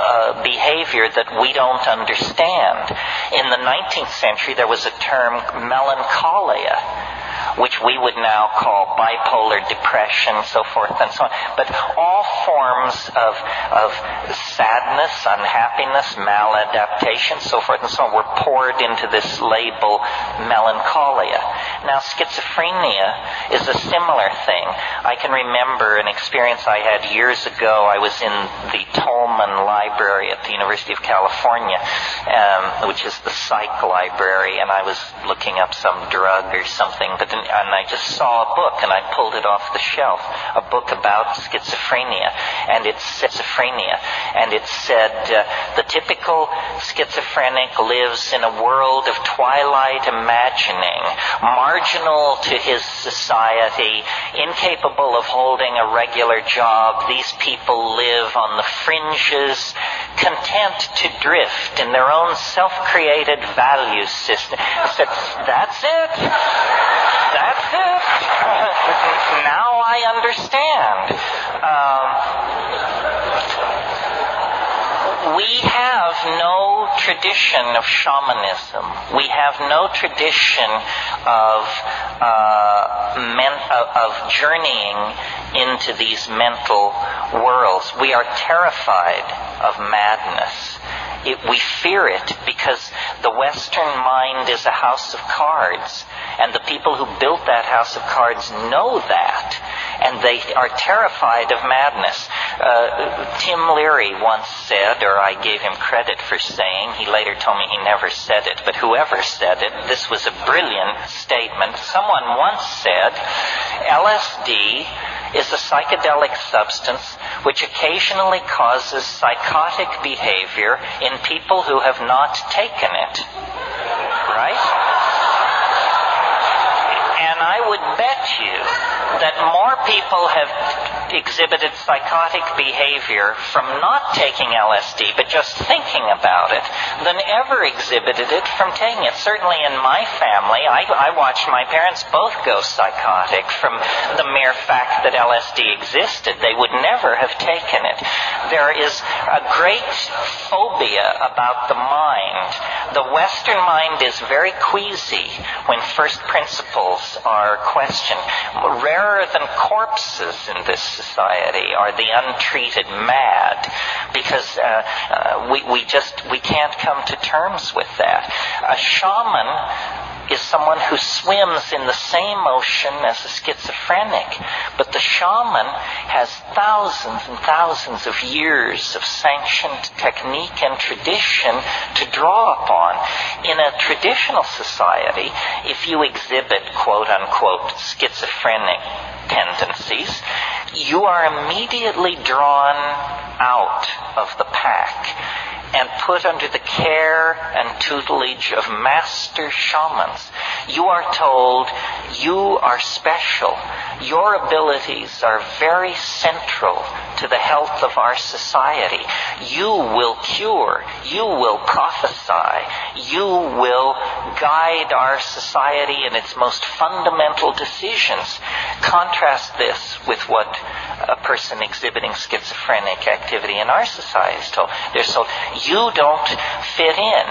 behavior that we don't understand. In the 19th century, there was a term, melancholia, which we would now call bipolar depression, so forth and so on. But all forms of sadness, unhappiness, maladaptation, so forth and so on, were poured into this label, melancholia. Now, schizophrenia is a similar thing. I can remember an experience I had years ago. I was in the Tolman Library at the University of California, which is the psych library, and I was looking up some drug or something, and I just saw a book, and I pulled it off the shelf, a book about schizophrenia, and it said, the typical schizophrenic lives in a world of twilight imagining, marginal to his society, incapable of holding a regular job. These people live on the fringes, content to drift in their own self-created value system. I said, that's it. That's it. Now I understand. We have no tradition of shamanism. We have no tradition of journeying into these mental worlds. We are terrified of madness. We fear it because the Western mind is a house of cards, and the people who built that house of cards know that, and they are terrified of madness. Tim Leary once said, or I gave him credit for saying, he later told me he never said it, but whoever said it, this was a brilliant statement. Someone once said, LSD is a psychedelic substance which occasionally causes psychotic behavior in people who have not taken it. Right? And I would bet you that more people have exhibited psychotic behavior from not taking LSD, but just thinking about it, than ever exhibited it from taking it. Certainly in my family, I watched my parents both go psychotic from the mere fact that LSD existed. They would never have taken it. There is a great phobia about the mind. The Western mind is very queasy when first principles are questioned. Rarer than corpses in this society are the untreated mad, because we can't come to terms with that. A shaman is someone who swims in the same ocean as a schizophrenic. But the shaman has thousands and thousands of years of sanctioned technique and tradition to draw upon. In a traditional society, if you exhibit quote-unquote schizophrenic tendencies, you are immediately drawn out of the pack and put under the care and tutelage of master shamans. You are told you are special. Your abilities are very central to the health of our society. You will cure. You will prophesy. You will guide our society in its most fundamental decisions. Contrast this with what a person exhibiting schizophrenic activity in our society is told. They're told, you don't fit in.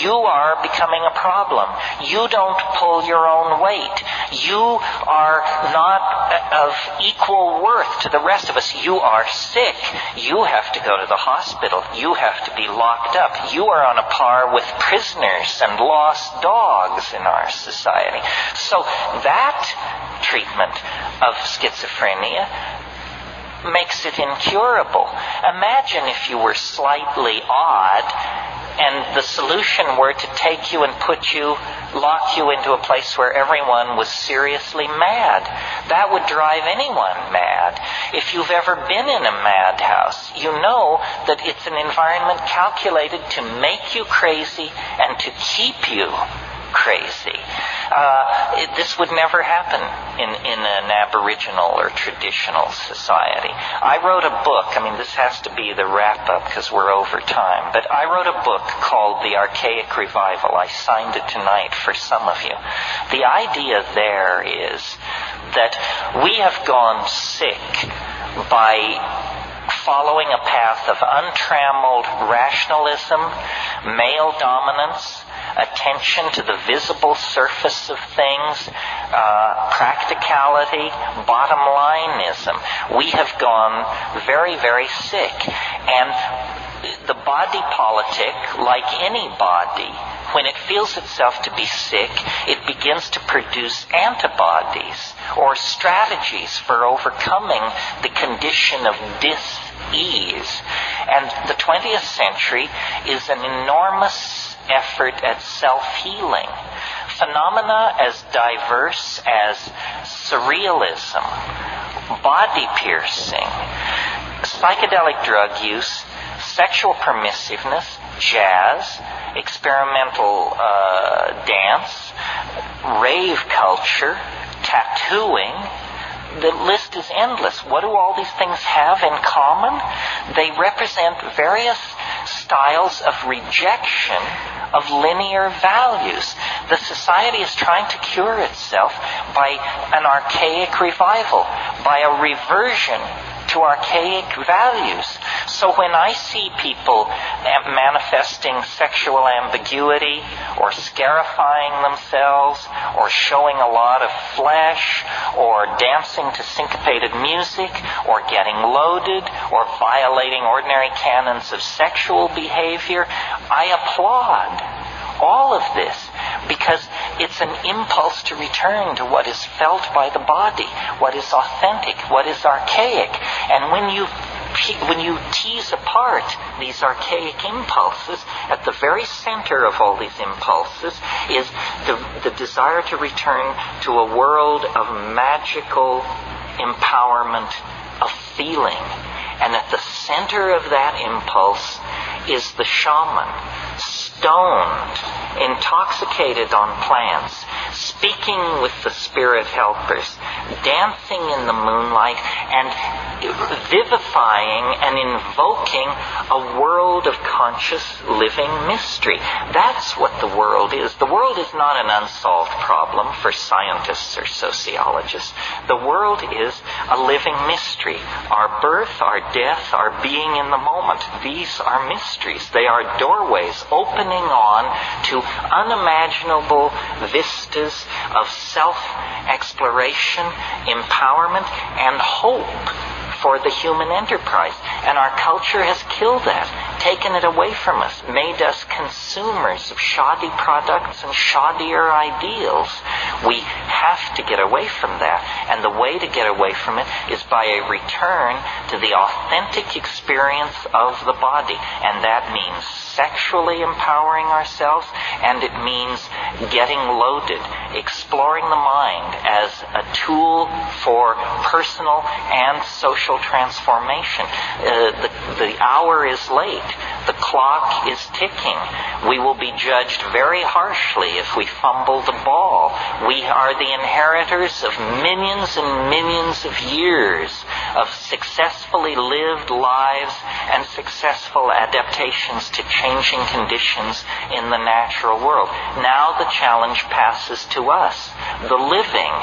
You are becoming a problem. You don't pull your own weight. You are not of equal worth to the rest of us. You are sick. You have to go to the hospital. You have to be locked up. You are on a par with prisoners and lost dogs in our society. So that treatment of schizophrenia makes it incurable. Imagine if you were slightly odd and the solution were to take you and lock you into a place where everyone was seriously mad. That would drive anyone mad. If you've ever been in a madhouse, you know that it's an environment calculated to make you crazy and to keep you crazy. This would never happen in an Aboriginal or traditional society. I wrote a book. This has to be the wrap-up because we're over time. But I wrote a book called The Archaic Revival. I signed it tonight for some of you. The idea there is that we have gone sick by following a path of untrammeled rationalism, male dominance, attention to the visible surface of things, practicality, bottom lineism. We have gone very, very sick. And the body politic, like any body, when it feels itself to be sick, it begins to produce antibodies or strategies for overcoming the condition of dis-ease. And the 20th century is an enormous effort at self-healing. Phenomena as diverse as surrealism, body piercing, psychedelic drug use, sexual permissiveness, jazz, experimental dance, rave culture, tattooing. The list is endless. What do all these things have in common? They represent various styles of rejection of linear values. The society is trying to cure itself by an archaic revival, by a reversion to archaic values. So when I see people manifesting sexual ambiguity or scarifying themselves or showing a lot of flesh or dancing to syncopated music or getting loaded or violating ordinary canons of sexual behavior, I applaud all of this because it's an impulse to return to what is felt by the body, what is authentic, what is archaic. And when you tease apart these archaic impulses, at the very center of all these impulses is the desire to return to a world of magical empowerment of feeling. And at the center of that impulse is the shaman, stoned, intoxicated on plants, speaking with the spirit helpers, dancing in the moonlight, and vivifying and invoking a world of conscious living mystery. That's what the world is. The world is not an unsolved problem for scientists or sociologists. The world is a living mystery. Our birth, our death, our being in the moment. These are mysteries. They are doorways opening on to unimaginable vistas of self-exploration, empowerment, and hope for the human enterprise. And our culture has killed that. taken it away from us, made us consumers of shoddy products and shoddier ideals. We have to get away from that. And the way to get away from it is by a return to the authentic experience of the body. And that means sexually empowering ourselves, and it means getting loaded, exploring the mind as a tool for personal and social transformation. The hour is late. The clock is ticking. We will be judged very harshly if we fumble the ball. We are the inheritors of millions and millions of years of successfully lived lives and successful adaptations to changing conditions in the natural world. Now the challenge passes to us, the living,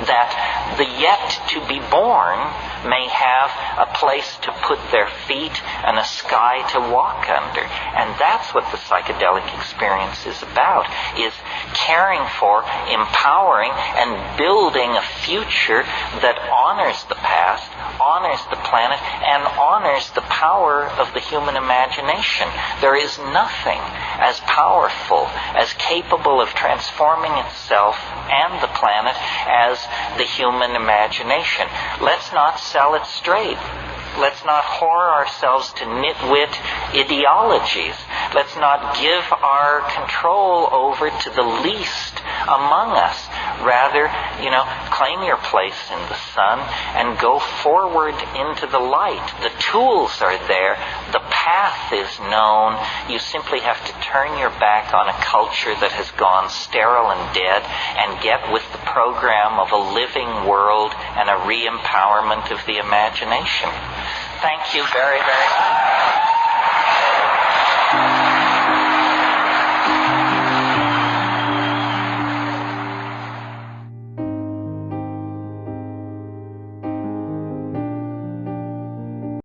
that the yet to be born may have a place to put their feet and a sky to walk under. And that's what the psychedelic experience is about, is caring for, empowering, and building a future that honors the past, honors the planet, and honors the power of the human imagination. There is nothing as powerful, as capable of transforming itself and the planet as the human imagination. Let's not sell it straight. Let's not whore ourselves to nitwit ideologies. Let's not give our control over to the least among us. Rather, claim your place in the sun and go forward into the light. The tools are there. The path is known. You simply have to turn your back on a culture that has gone sterile and dead and get with the program of a living world and a re-empowerment of the imagination. Thank you very, very much.